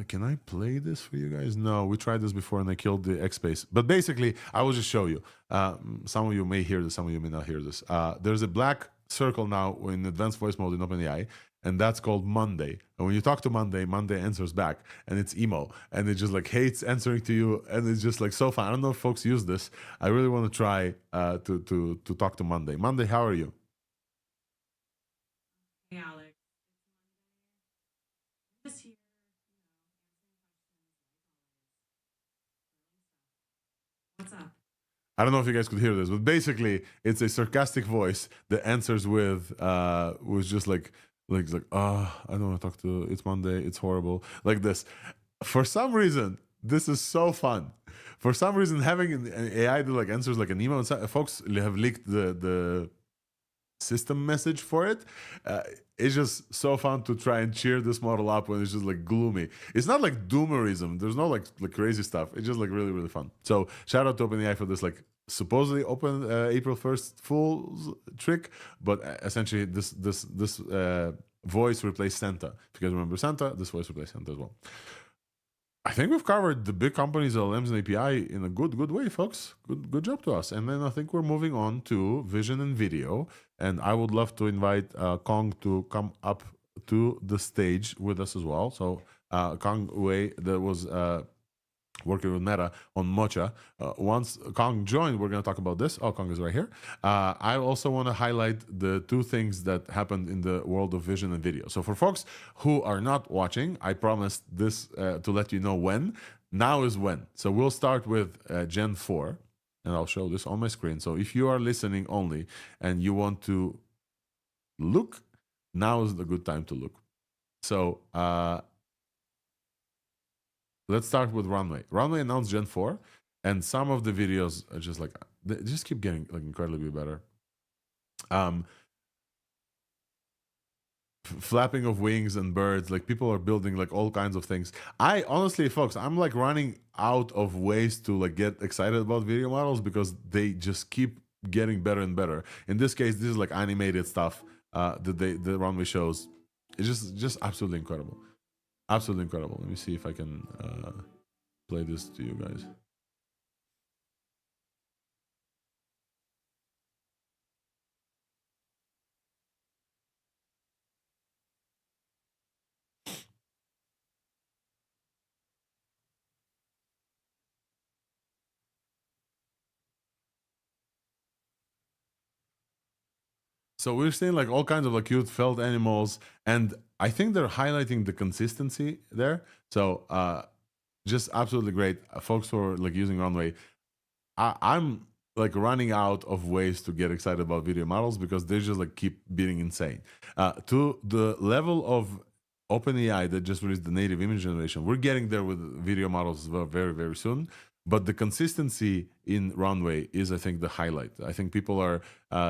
can I play this for you guys? No, we tried this before and I killed the X Space. But basically, I will just show you. Some of you may hear this, some of you may not hear this. There's a black circle now in advanced voice mode in OpenAI, and that's called Monday. And when you talk to Monday, Monday answers back, and it's emo, and it just like hates answering to you, and it's just like so fun. I don't know if folks use this. I really want to try to talk to Monday. Monday, how are you? Hey, Alex. Just here, what's up? I don't know if you guys could hear this, but basically, it's a sarcastic voice that answers with just like I don't want to talk to. It's Monday. It's horrible. Like this. For some reason, this is so fun. For some reason, having an AI that like answers like an email, folks have leaked the system message for it. It's just so fun to try and cheer this model up when it's just like gloomy. It's not like doomerism. There's no like crazy stuff. It's just like really, really fun. So shout out to OpenAI for this like supposedly open April 1st Fool's trick, but essentially this voice replaced Santa. If you guys remember Santa, this voice replaced Santa as well. I think we've covered the big companies, LLMs, and API in a good way, folks. Good job to us. And then I think we're moving on to vision and video. And I would love to invite Kong to come up to the stage with us as well. So Kong Wei, that was working with Meta on Mocha. Once Kong joined, we're going to talk about this. Oh, Kong is right here. I also want to highlight the two things that happened in the world of vision and video. So for folks who are not watching, I promised this to let you know when. Now is when. So we'll start with Gen 4, and I'll show this on my screen. So if you are listening only and you want to look, now is the good time to look. So let's start with Runway. Runway announced Gen 4, and some of the videos are just like, they just keep getting like incredibly better. Flapping of wings and birds, like people are building like all kinds of things. I honestly, folks, I'm like running out of ways to like get excited about video models because they just keep getting better and better. In this case, this is like animated stuff that the Runway shows. It's just absolutely incredible. Absolutely incredible. Let me see if I can play this to you guys. So we're seeing like all kinds of like cute felt animals, and I think they're highlighting the consistency there. So just absolutely great. Folks who are like using Runway, I'm like running out of ways to get excited about video models because they just like keep being insane. To the level of OpenAI that just released the native image generation, we're getting there with video models as well very, very soon. But the consistency in Runway is, I think, the highlight. I think people are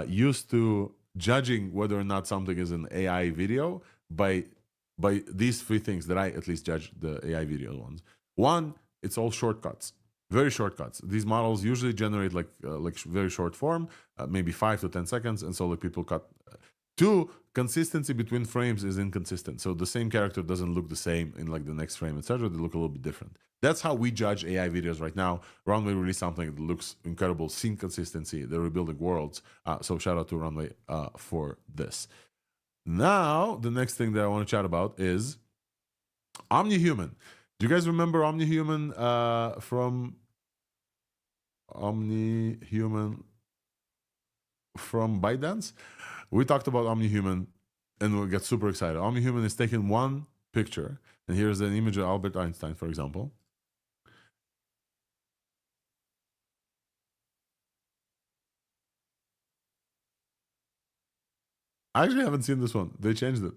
used to judging whether or not something is an AI video by these three things that I at least judge the AI video ones. One, it's all shortcuts, very shortcuts. These models usually generate like very short form, maybe 5 to 10 seconds, and so like people cut. Two, consistency between frames is inconsistent, so the same character doesn't look the same in like the next frame, etc. They look a little bit different. That's how we judge AI videos right now. Runway released something that looks incredible, scene consistency. They're rebuilding worlds. So shout out to Runway for this. Now, the next thing that I want to chat about is OmniHuman. Do you guys remember OmniHuman from ByteDance? We talked about OmniHuman and we get super excited. OmniHuman is taking one picture, and here's an image of Albert Einstein, for example. I actually haven't seen this one. They changed it.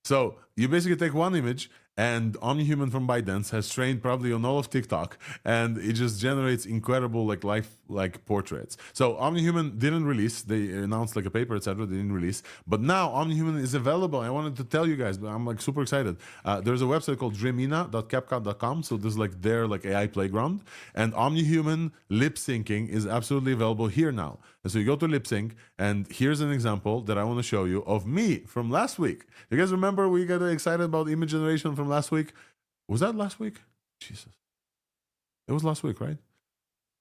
So you basically take one image, and OmniHuman from ByteDance has trained probably on all of TikTok, and it just generates incredible like life portraits. So OmniHuman didn't release. They announced like a paper, etc. They didn't release, but now OmniHuman is available. I wanted to tell you guys, but I'm like super excited. There's a website called dreamina.capcut.com. So this is like their like AI playground, and OmniHuman lip syncing is absolutely available here now. And so you go to lip sync, and here's an example that I want to show you of me from last week. You guys remember we got excited about image generation from last week? Was that last week? Jesus. It was last week, right?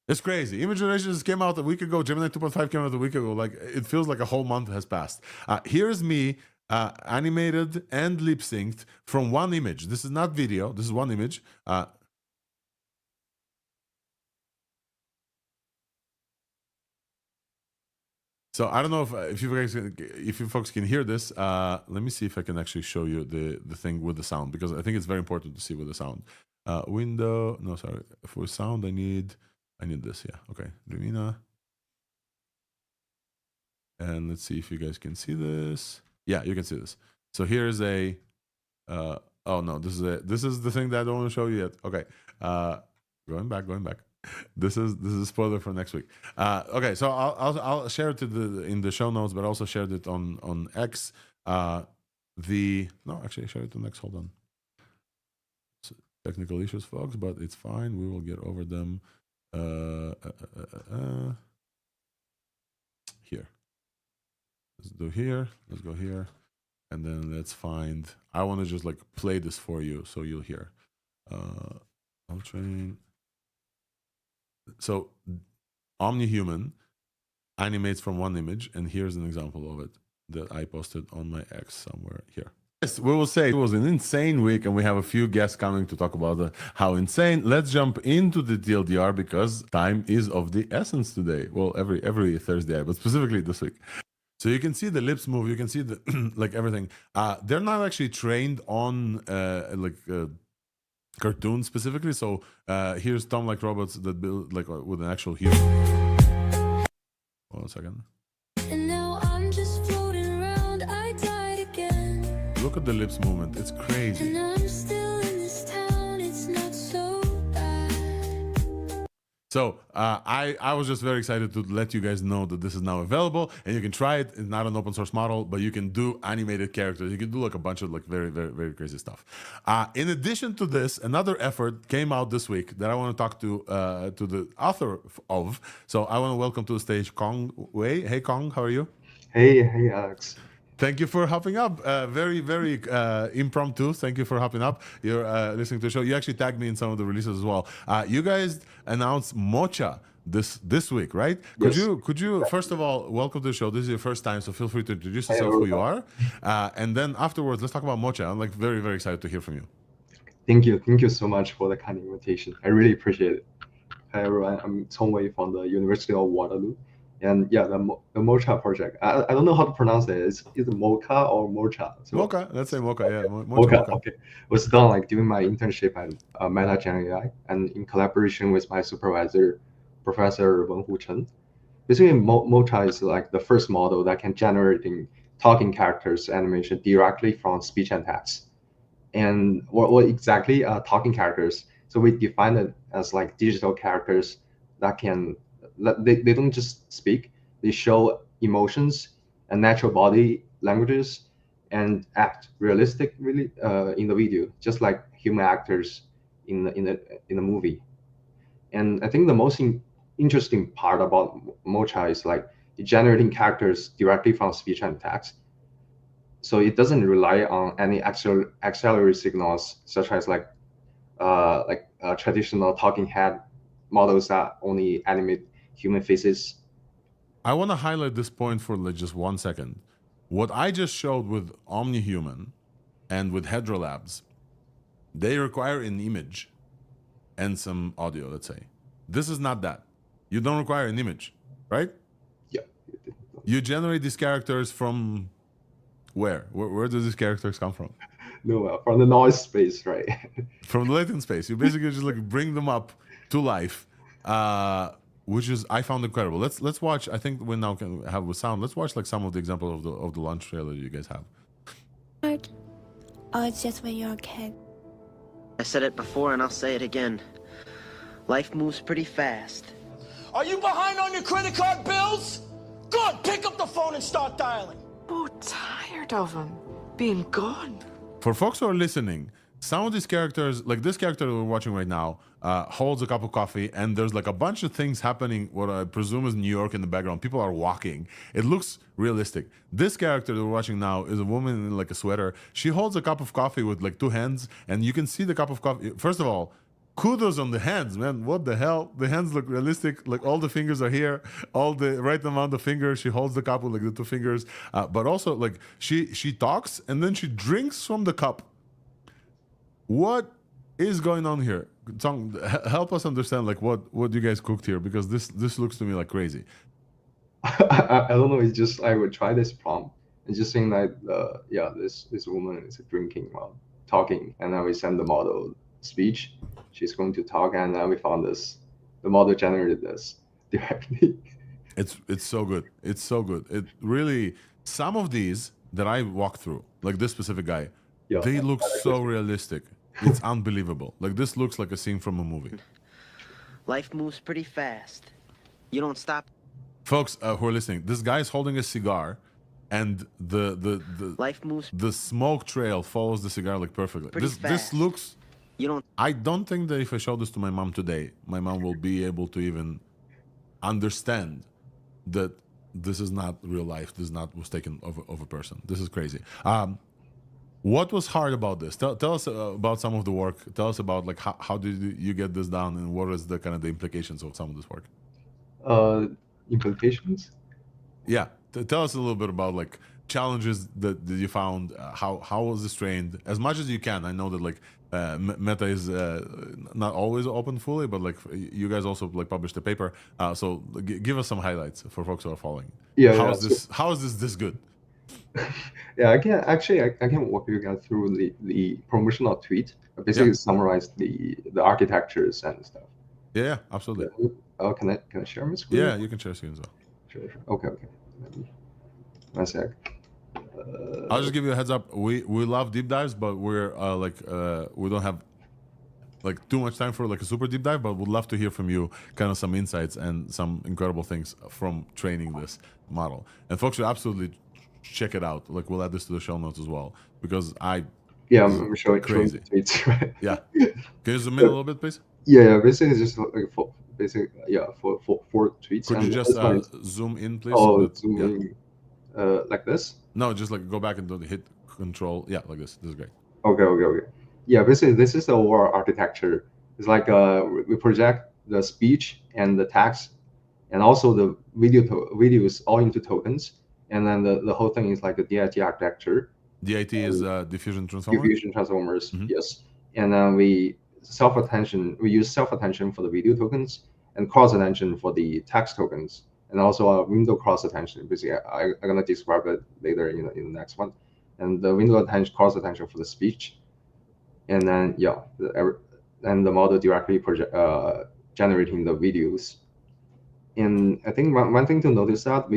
It's crazy. Image generation just came out a week ago. Gemini 2.5 came out a week ago. Like, it feels like a whole month has passed. Here's me animated and lip synced from one image. This is not video. This is one image. So I don't know if you folks can hear this. Let me see if I can actually show you the thing with the sound, because I think it's very important to see with the sound. Window, no, sorry. For sound, I need this. Yeah, okay. Lumina. And let's see if you guys can see this. Yeah, you can see this. So here's a. Oh no, this is the thing that I don't want to show you yet. Okay. Going back. This is a spoiler for next week. Okay, so I'll share it in the show notes, but I also shared it on X. No, actually I shared it on X. Hold on. So, technical issues, folks, but it's fine. We will get over them. Here. Let's do here. Let's go here, and then let's find. I want to just like play this for you so you'll hear. I'll train. So OmniHuman animates from one image, and here's an example of it that I posted on my X somewhere here. Yes, we will say it was an insane week, and we have a few guests coming to talk about how insane. Let's jump into the TLDR because time is of the essence today. Well, every Thursday, but specifically this week. So you can see the lips move. You can see the like everything. They're not actually trained on cartoons specifically. So here's Tom like robots that build like with an actual human. 1 second. And now I'm just floating around. I died again. Look at the lips movement. It's crazy. And I'm still in this town. It's not so bad. So I was just very excited to let you guys know that this is now available and you can try it. It's not an open source model, but you can do animated characters. You can do like a bunch of like very, very, very crazy stuff. In addition to this, another effort came out this week that I want to talk to the author of. So I want to welcome to the stage Kong Wei. Hey Kong, how are you? Hey, Alex. Thank you for hopping up. Very, very impromptu. Thank you for hopping up. You're listening to the show. You actually tagged me in some of the releases as well. You guys announced Mocha this week, right? Yes. Could you first of all welcome to the show? This is your first time, so feel free to introduce yourself, who you are, and then afterwards let's talk about Mocha. I'm like very, very excited to hear from you. Thank you so much for the kind invitation. I really appreciate it. Hi everyone, I'm Tong Wei from the University of Waterloo. And yeah, the Mocha project. I don't know how to pronounce it. Is it Mocha or Mocha? So, Mocha, let's say Mocha. Yeah, Mocha. Okay, it was done like during my internship at Meta Gen AI, and in collaboration with my supervisor, Professor Wenhu Chen. Basically, Mocha is like the first model that can generate talking characters animation directly from speech and text. And what exactly talking characters? So we define it as like digital characters that can. They don't just speak, they show emotions and natural body languages and act realistic really in the video, just like human actors in the movie. And I think the most interesting part about Mocha is like generating characters directly from speech and text. So it doesn't rely on any auxiliary signals such as like traditional talking head models that only animate human faces. I want to highlight this point for like just 1 second. What I just showed with Omni Human and with Hedra Labs, they require an image and some audio, let's say. This is not that. You don't require an image, right? Yeah. You generate these characters from where? Where do these characters come from? No, from the noise space, right? From the latent space. You basically just like bring them up to life. Which is I found incredible. Let's watch. I think we now can have with sound. Let's watch like some of the examples of the launch trailer you guys have. Oh, it's just when you're a kid. I said it before and I'll say it again. Life moves pretty fast. Are you behind on your credit card bills? Good, pick up the phone and start dialing. Oh, tired of him being gone. For folks who are listening, some of these characters, like this character that we're watching right now, holds a cup of coffee, and there's like a bunch of things happening, what I presume is New York in the background. People are walking. It looks realistic. This character that we're watching now is a woman in like a sweater. She holds a cup of coffee with like 2 hands, and you can see the cup of coffee. First of all, kudos on the hands, man. What the hell? The hands look realistic. Like all the fingers are here, all the right amount of fingers. She holds the cup with like the 2 fingers. But also like she talks and then she drinks from the cup. What is going on here? Tong, help us understand like what you guys cooked here, because this looks to me like crazy. I don't know. It's just I would try this prompt. It's just saying that yeah, this woman is drinking while talking, and then we send the model speech. She's going to talk, and then we found this. The model generated this directly. It's so good. It's so good. It really, some of these that I walked through, like this specific guy, Yeah, they look so realistic. It's unbelievable. Like this looks like a scene from a movie. Life moves pretty fast. You don't stop. Folks who are listening, this guy is holding a cigar, and the Life moves the smoke trail follows the cigar like perfectly. pretty This fast. looks. You don't. I don't think that if I show this to my mom today, my mom will be able to even understand that this is not real life. This was taken of a person. This is crazy. What was hard about this? Tell us about some of the work. Tell us about like how did you get this done, and what is the kind of the implications of some of this work? Implications? Yeah, tell us a little bit about like challenges that you found. How was this trained as much as you can? I know that like Meta is not always open fully, but like you guys also like published a paper. So give us some highlights for folks who are following. Yeah, how yeah, is this? How is this good? Yeah, I can walk you guys through the promotional tweet. Basically, summarize the architectures and stuff. Yeah, absolutely. Oh, can I share my screen? Yeah, you can share screen as well. Sure. Okay. Let me, one sec. I'll just give you a heads up. We love deep dives, but we're we don't have like too much time for like a super deep dive, but would love to hear from you kind of some insights and some incredible things from training this model. And folks should absolutely check it out. Like we'll add this to the show notes as well because I'm showing crazy. Tweets, right? Yeah. Can you zoom in a little bit, please? Yeah. Basically, it's just like for four tweets. Could you just zoom in, please? Oh, so that, zoom in. Like this? No, just like go back and hit control. Yeah, like this. This is great. Okay. Yeah, basically this is the overall architecture. It's like we project the speech and the text, and also the videos all into tokens, and then the whole thing is like a DIT architecture. DIT is diffusion transformer. Diffusion transformers, yes. And then we use self-attention for the video tokens and cross-attention for the text tokens, and also a window cross-attention. Basically, I'm gonna describe it later in the next one. And the window attention, cross-attention for the speech, and then and the model directly generating the videos. And I think one thing to notice that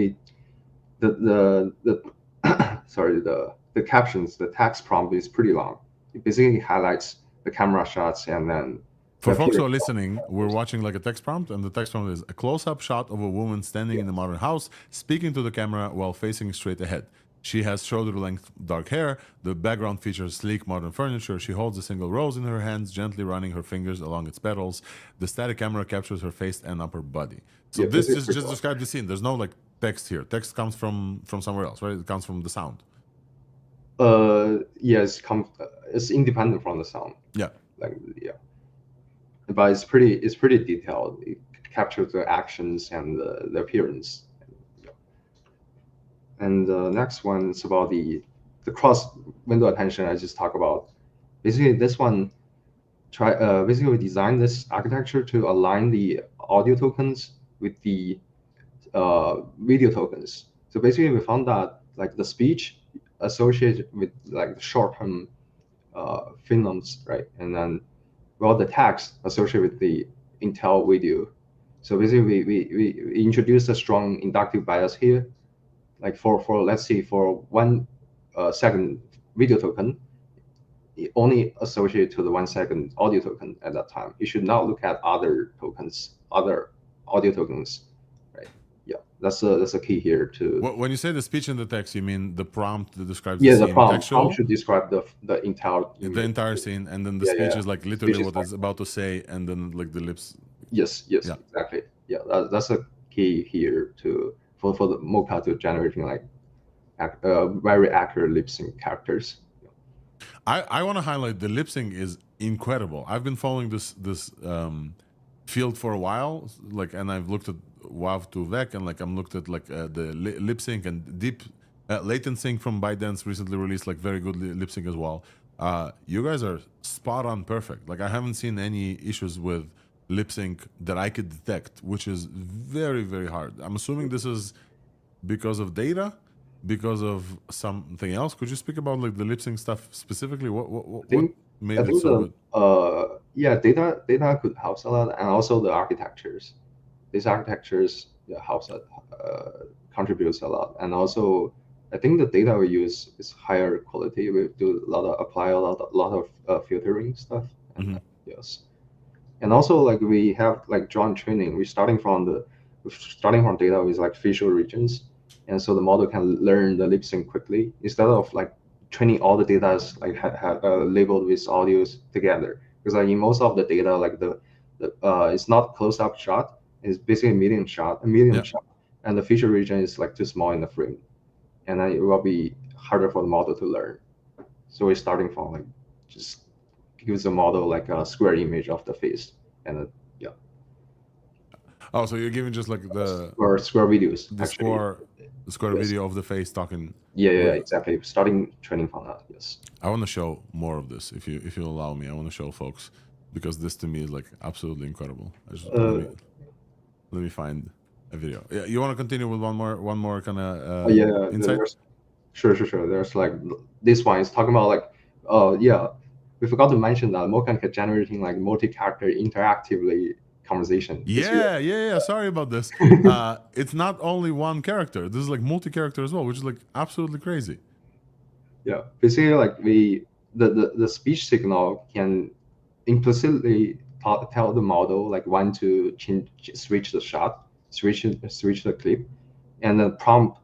the captions, the text prompt is pretty long. It basically highlights the camera shots and then. For folks who are listening, we're watching like a text prompt, and the text prompt is a close-up shot of a woman standing in a modern house, speaking to the camera while facing straight ahead. She has shoulder-length dark hair. The background features sleek modern furniture. She holds a single rose in her hands, gently running her fingers along its petals. The static camera captures her face and upper body. So this is just describe the scene. There's no like text here. Text comes from somewhere else, right? It comes from the sound. Yes, it's independent from the sound. Yeah. But it's pretty detailed. It captures the actions and the appearance. And the next one is about the cross window attention I just talked about. Basically, this one basically we designed this architecture to align the audio tokens with the video tokens. So basically, we found that like the speech associated with like the short-term phenoms, right? And then the text associated with the Intel video. So basically, we introduced a strong inductive bias here. Like for let's say for 1 second video token, it only associated to the 1 second audio token at that time. You should not look at other tokens, other audio tokens, right? Yeah, that's a key here to. When you say the speech and the text, you mean the prompt that describes the scene prompt. Textual? Prompt should describe the entire scene, and then the speech is like literally what it's about to say, and then like the lips. Yes, exactly. Yeah, that's a key here for the Mocha to generating like very accurate lip sync characters. I want to highlight the lip sync is incredible. I've been following this field for a while, like, and I've looked at WAV to VEC, and like I'm looked at like the lip sync and deep latent sync from ByteDance recently released like very good lip sync as well. You guys are spot on perfect. Like I haven't seen any issues with lip sync that I could detect, which is very, very hard. I'm assuming this is because of data, because of something else. Could you speak about like the lip sync stuff specifically? What made it so good? Data could help a lot, and also the architectures. These architectures helps contributes a lot, and also I think the data we use is higher quality. We do apply a lot of filtering stuff. And, yes. And also, like we have like joint training. We're starting from data with like facial regions, and so the model can learn the lip sync quickly instead of like training all the data as like labeled with audios together. Because like in most of the data, like the it's not close-up shot. It's basically a medium shot, and the feature region is like too small in the frame, and then it will be harder for the model to learn. So we're starting from like just gives the model like a square image of the face, and Oh, so you're giving just like the square videos. The square square video of the face talking. Yeah, exactly. Starting training from that. Yes. I want to show more of this if you allow me. I want to show folks because this to me is like absolutely incredible. Let me find a video. Yeah, you want to continue with one more kind of insight? Sure. There's like this one is talking about like we forgot to mention that Mocha can generating like multi-character interactively conversation. Yeah. Sorry about this. It's not only one character. This is like multi-character as well, which is like absolutely crazy. Yeah, basically like the speech signal can implicitly tell the model like when to switch the shot, switch the clip, and the prompt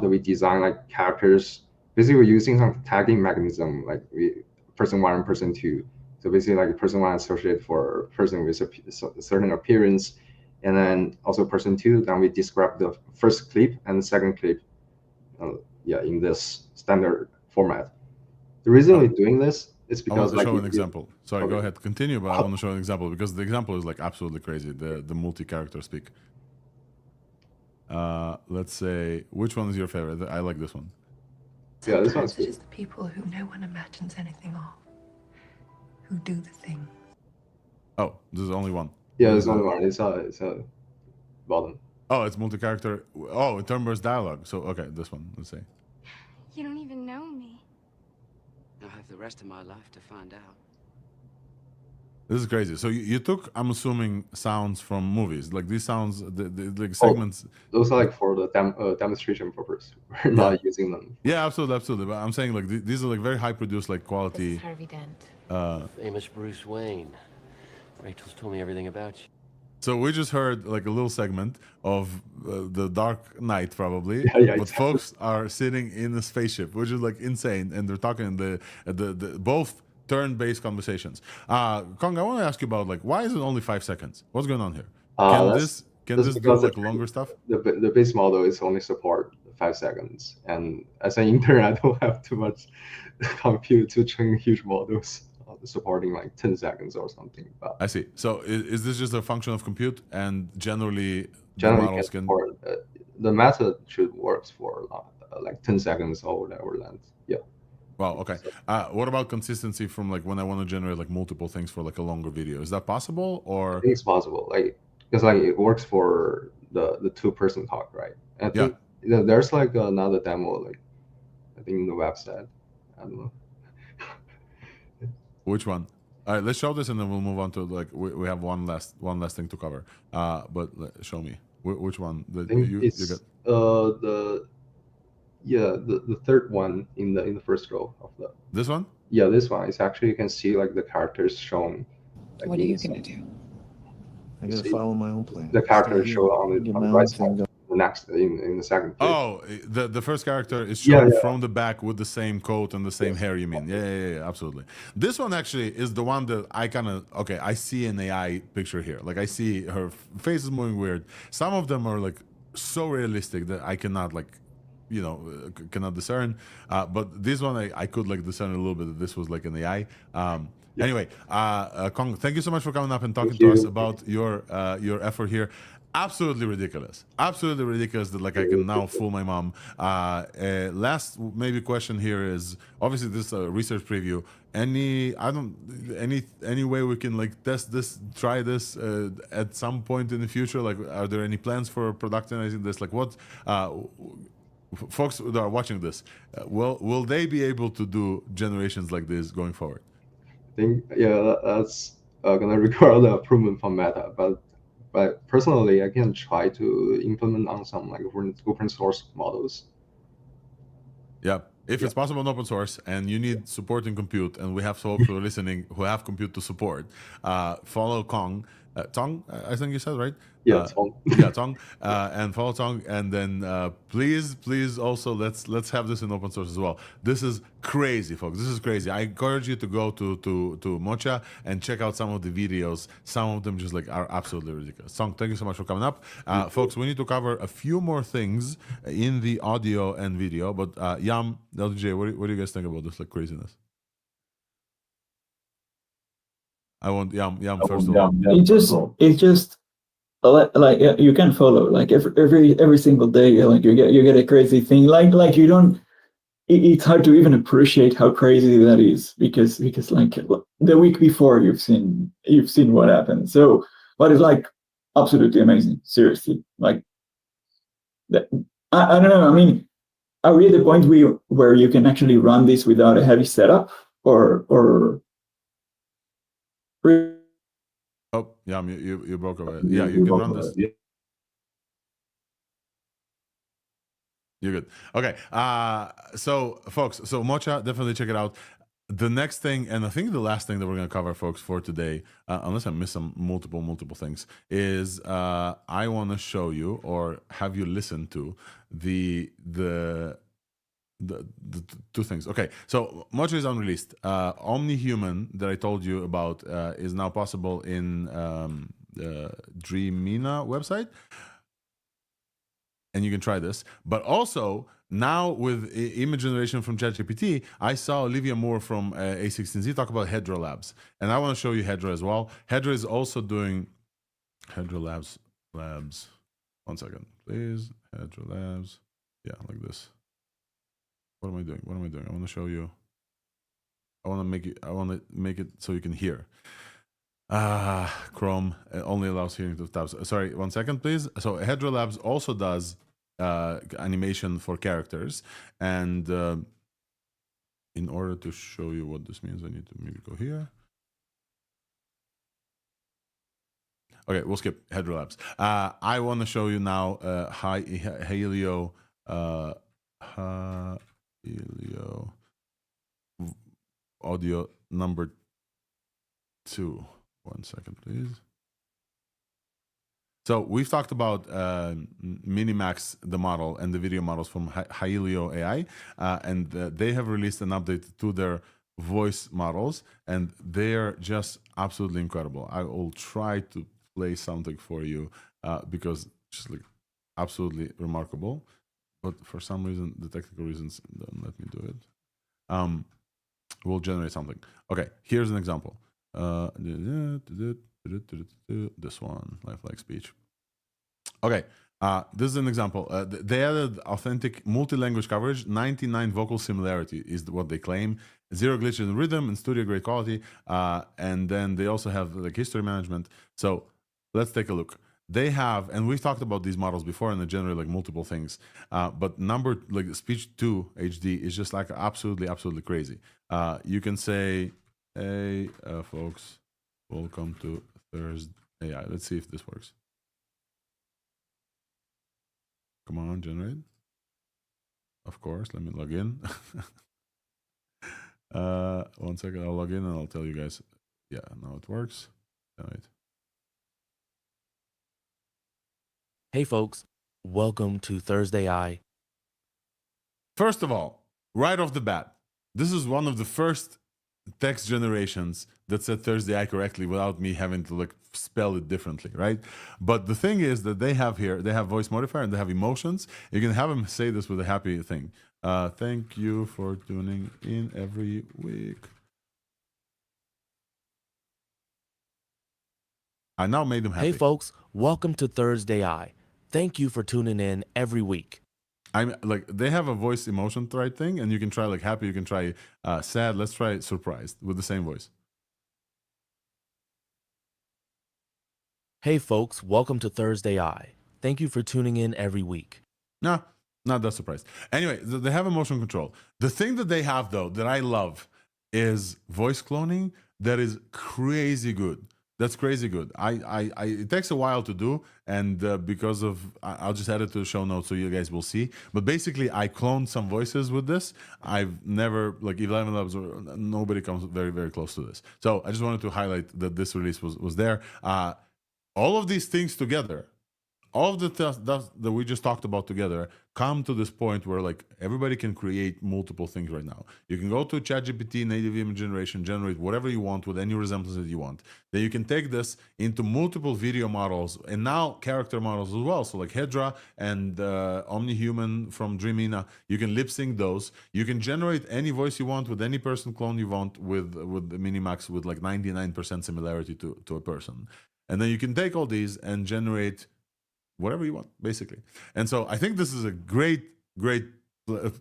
we design like characters. Basically, we're using some tagging mechanism like person 1 and person 2. So basically, like person 1 associated for person with a certain appearance, and then also person 2. Then we describe the first clip and the second clip. In this standard format. The reason we're doing this is because I want to show an example. Sorry, go ahead, continue. But I want to show an example because the example is like absolutely crazy. The multi-character speak. Let's say, which one is your favorite? I like this one. Yeah, this one's good. It's just the people who no one imagines anything of, who do the thing. Oh, there's only one. Yeah, there's only one. It's a bottom. Oh, it's multi-character. Oh, turn-based dialogue. So okay, this one. Let's say. You don't even know me. I'll have the rest of my life to find out. This is crazy. So you took, I'm assuming, sounds from movies. Like these sounds, the segments. Those are like for the demonstration purpose. We're not using them. Yeah, absolutely. But I'm saying like these are like very high produced, like quality. This is Harvey Dent. Famous Bruce Wayne. Rachel's told me everything about you. So we just heard like a little segment of the Dark Knight, probably. Yeah, but exactly. folks are sitting in a spaceship, which is like insane, and they're talking the both turn-based conversations. Kong, I want to ask you about like why is it only 5 seconds? What's going on here? Can this do like longer stuff? The base model is only support 5 seconds, and as an intern, I don't have too much compute to train huge models supporting like 10 seconds or something. But I see. So is this just a function of compute, and generally models can support, the method should work for like 10 seconds or whatever length. Yeah. Wow. Okay. What about consistency from like when I want to generate like multiple things for like a longer video? Is that possible, or? I think it's possible, like because like it works for the 2-person talk, right? And I think there's like another demo, like I think in the website. I don't know. Which one? All right, let's show this and then we'll move on to like we have one last thing to cover. But show me which one that you got. The third one in the first row of the. This one? Yeah, this one is actually you can see like the characters shown. Like, what are you gonna do? I gotta follow my own plan. The characters show on the right side. The next in the second clip. Oh, the first character is shown from the back with the same coat and the same hair. You mean? Yeah, absolutely. This one actually is the one that I kind of I see an AI picture here. Like I see her face is moving weird. Some of them are like so realistic that I cannot like, cannot discern. But this one I could like discern a little bit that this was like an AI. Anyway, Kong, thank you so much for coming up and talking to us about your effort here. Absolutely ridiculous that like I can now fool my mom. Last maybe question here is obviously this is a research preview. Any way we can like test this, try this at some point in the future? Like, are there any plans for productionizing this? Like, what folks that are watching this, will they be able to do generations like this going forward? I think that's gonna require the approval from Meta, but personally, I can try to implement on some like open source models. Yeah, if it's possible in open source, and you need support in compute, and we have folks who are listening who have compute to support, follow Kong. Tong, I think you said, right? Yeah, Tong. Yeah, Tong. And follow Tong, and then please also let's have this in open source as well. This is crazy, folks. This is crazy. I encourage you to go to Mocha and check out some of the videos. Some of them just like are absolutely ridiculous. Tong, thank you so much for coming up. Folks, we need to cover a few more things in the audio and video, but Yam, LJ, what do you guys think about this like craziness? I want Yam first of all. It just like you can follow like every single day, like you get a crazy thing, like you don't. It's hard to even appreciate how crazy that is because like the week before you've seen what happened. So, but it's like absolutely amazing. Seriously, like that, I don't know. I mean, are we at the point where you can actually run this without a heavy setup, or? Oh, yeah, you broke away. Yeah, you can run this. You're good. Okay. So folks, so Mocha, definitely check it out. The next thing, and I think the last thing that we're going to cover, folks, for today, unless I miss some multiple things, is I want to show you or have you listen to the two things. Okay, so Mocha is unreleased. Omni Human that I told you about is now possible in the Dreamina website, and you can try this. But also now with image generation from ChatGPT, I saw Olivia Moore from A16Z talk about Hedra Labs, and I want to show you Hedra as well. Hedra is also doing Hedra Labs. 1 second, please. Hedra Labs. Yeah, like this. What am I doing? I want to show you. I want to make it so you can hear. Chrome only allows hearing to tabs. Sorry, 1 second, please. So Hedra Labs also does animation for characters, and in order to show you what this means, I need to maybe go here. Okay, we'll skip Hedra Labs. I want to show you now Helio audio number 2. 1 second, please. So we've talked about Minimax, the model, and the video models from Helio AI, and they have released an update to their voice models, and they're just absolutely incredible. I will try to play something for you because just like absolutely remarkable. But for some reason, the technical reasons don't let me do it. We'll generate something. Okay, here's an example. This one, lifelike speech. Okay, this is an example. They added authentic multi-language coverage, 99 vocal similarity is what they claim, 0 glitches in rhythm and studio grade quality, and then they also have like history management. So let's take a look. They have, and we've talked about these models before, and they generate like multiple things. But like speech 2 HD is just like absolutely crazy. You can say, "Hey, folks, welcome to Thursday AI." Let's see if this works. Come on, generate. Of course, let me log in. 1 second, I'll log in and I'll tell you guys. Yeah, now it works. Generate. Hey folks, welcome to Thursday AI. First of all, right off the bat, this is one of the first text generations that said Thursday AI correctly without me having to like spell it differently, right? But the thing is that they have here, they have voice modifier and they have emotions. You can have them say this with a happy thing. Thank you for tuning in every week. I now made them happy. Hey folks, welcome to Thursday AI. Thank you for tuning in every week. I'm like, they have a voice emotion right thing, and you can try like happy, you can try sad. Let's try surprised with the same voice. Hey folks, welcome to Thursday AI. Thank you for tuning in every week. Nah, not that surprised. Anyway, they have emotion control. The thing that they have though that I love is voice cloning that is crazy good. That's crazy good. It takes a while to do, and because of, I'll just add it to the show notes so you guys will see. But basically, I cloned some voices with this. I've never, like ElevenLabs, nobody comes very close to this. So I just wanted to highlight that this release was there. All of these things together, all of the stuff that we just talked about together come to this point where like everybody can create multiple things right now. You can go to ChatGPT, native image generation, generate whatever you want with any resemblance that you want. Then you can take this into multiple video models and now character models as well. So like Hedra and Omni Human from Dreamina, you can lip sync those. You can generate any voice you want with any person clone you want with the Minimax with like 99% similarity to a person. And then you can take all these and generate whatever you want, basically. And so I think this is a great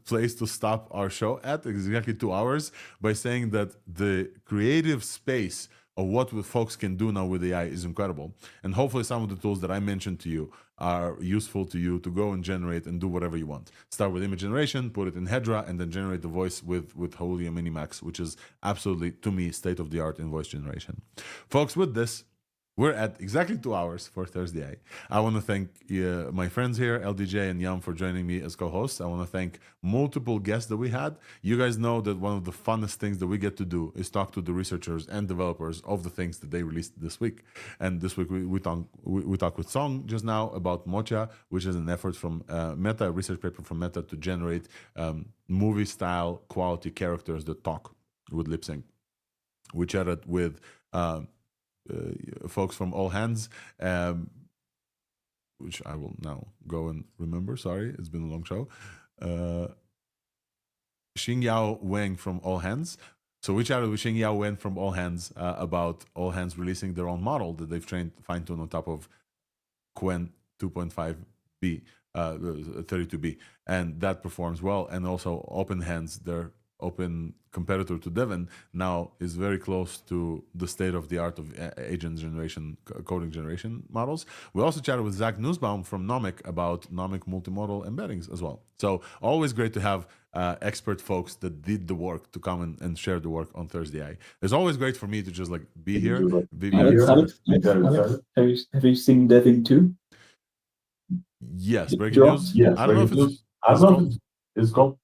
place to stop our show at exactly 2 hours by saying that the creative space of what folks can do now with AI is incredible. And hopefully some of the tools that I mentioned to you are useful to you to go and generate and do whatever you want. Start with image generation, put it in Hedra, and then generate the voice with Holium Minimax, which is absolutely, to me, state-of-the-art in voice generation. Folks, with this, we're at exactly 2 hours for Thursday. I want to thank my friends here, LDJ and Yam, for joining me as co-hosts. I want to thank multiple guests that we had. You guys know that one of the funnest things that we get to do is talk to the researchers and developers of the things that they released this week. And this week we talked with Song just now about Mocha, which is an effort from Meta, a research paper from Meta to generate movie-style quality characters that talk with lip sync. We chatted with folks from All Hands, which I will now go and remember. Sorry, it's been a long show. Xinxyao Wang from All Hands. So we chatted with Xinxyao Wang from All Hands about All Hands releasing their own model that they've trained fine-tuned on top of Qwen 2.5B, 32B, and that performs well. And also Open Hands, their open competitor to Devin, now is very close to the state of the art of agent generation, coding generation models. We also chatted with Zach Nusbaum from NOMIC about NOMIC multimodal embeddings as well. So always great to have expert folks that did the work to come and share the work on Thursday. It's always great for me to just like be here. Alex, have you seen Devin 2? Yes, breaking news. I don't know if it's called.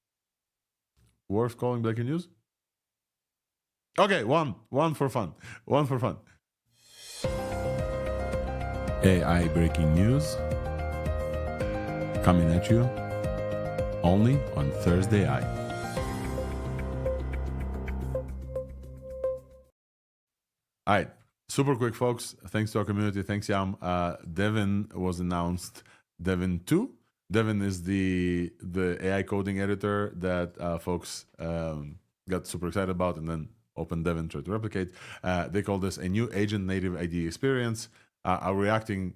Worth calling breaking news? Okay, one for fun. AI breaking news coming at you only on Thursday. All right, super quick, folks. Thanks to our community. Thanks, Yam. Devin was announced. Devin 2. Devin is the AI coding editor that folks got super excited about, and then OpenDevin tried to replicate. They call this a new agent native IDE experience. Are reacting.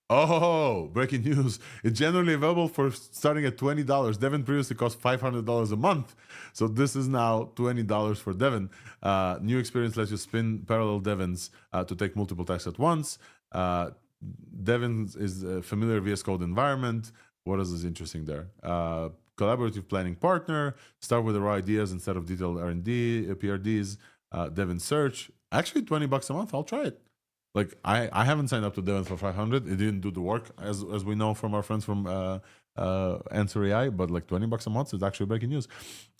Oh, breaking news. It's generally available for starting at $20. Devin previously cost $500 a month. So this is now $20 for Devin. New experience lets you spin parallel Devins to take multiple tasks at once. Devin is a familiar VS Code environment. What else is interesting there? Collaborative planning partner. Start with the raw ideas instead of detailed R&D, PRDs. Devin search. Actually, $20 a month. I'll try it. Like I haven't signed up to Devin for 500. It didn't do the work, as we know from our friends from Answer AI. But like $20 a month is actually breaking news.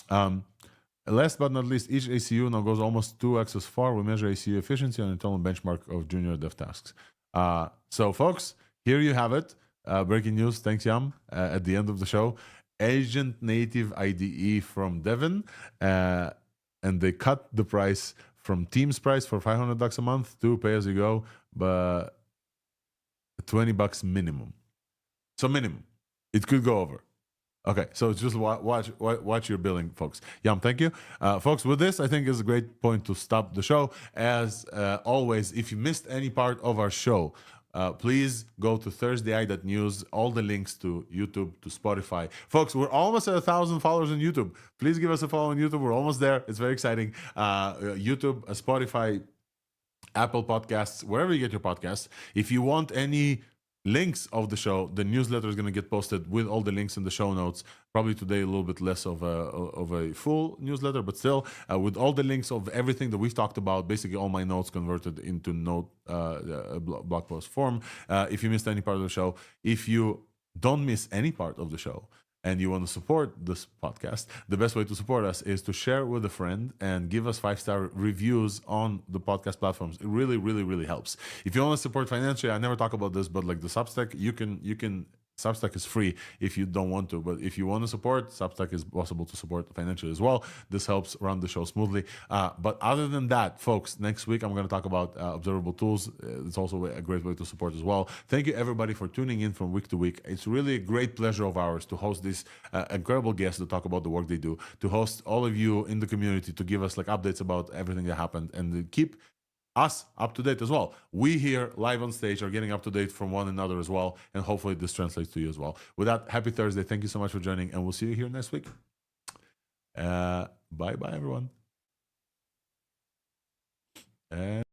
Last but not least, each ACU now goes almost 2x as far. We measure ACU efficiency on internal benchmark of junior dev tasks. So, folks, here you have it. Breaking news. Thanks, Yam. At the end of the show, agent native IDE from Devin, and they cut the price from Teams price for $500 a month to pay as you go, but $20 minimum. So minimum. It could go over. Okay, so just watch your billing, folks. Yam, thank you. Folks, with this, I think is a great point to stop the show. As always, if you missed any part of our show, please go to thursdai.news, all the links to YouTube, to Spotify. Folks, we're almost at 1,000 followers on YouTube. Please give us a follow on YouTube. We're almost there. It's very exciting. YouTube, Spotify, Apple Podcasts, wherever you get your podcasts. If you want any links of the show, the newsletter is going to get posted with all the links in the show notes. Probably today a little bit less of a full newsletter, but still with all the links of everything that we've talked about, basically all my notes converted into note blog post form. If you missed any part of the show, if you don't miss any part of the show and you want to support this podcast, the best way to support us is to share with a friend and give us 5-star reviews on the podcast platforms. It really, really, really helps. If you want to support financially, I never talk about this, but like the Substack, you can Substack is free if you don't want to, but if you want to support, Substack is possible to support financially as well. This helps run the show smoothly. But other than that, folks, next week I'm going to talk about observable tools. It's also a great way to support as well. Thank you everybody for tuning in from week to week. It's really a great pleasure of ours to host these incredible guests to talk about the work they do, to host all of you in the community, to give us like updates about everything that happened, and to keep us up to date as well. We here live on stage are getting up to date from one another as well, and hopefully this translates to you as well. With that, happy Thursday. Thank you so much for joining, and we'll see you here next week. Bye-bye, everyone. And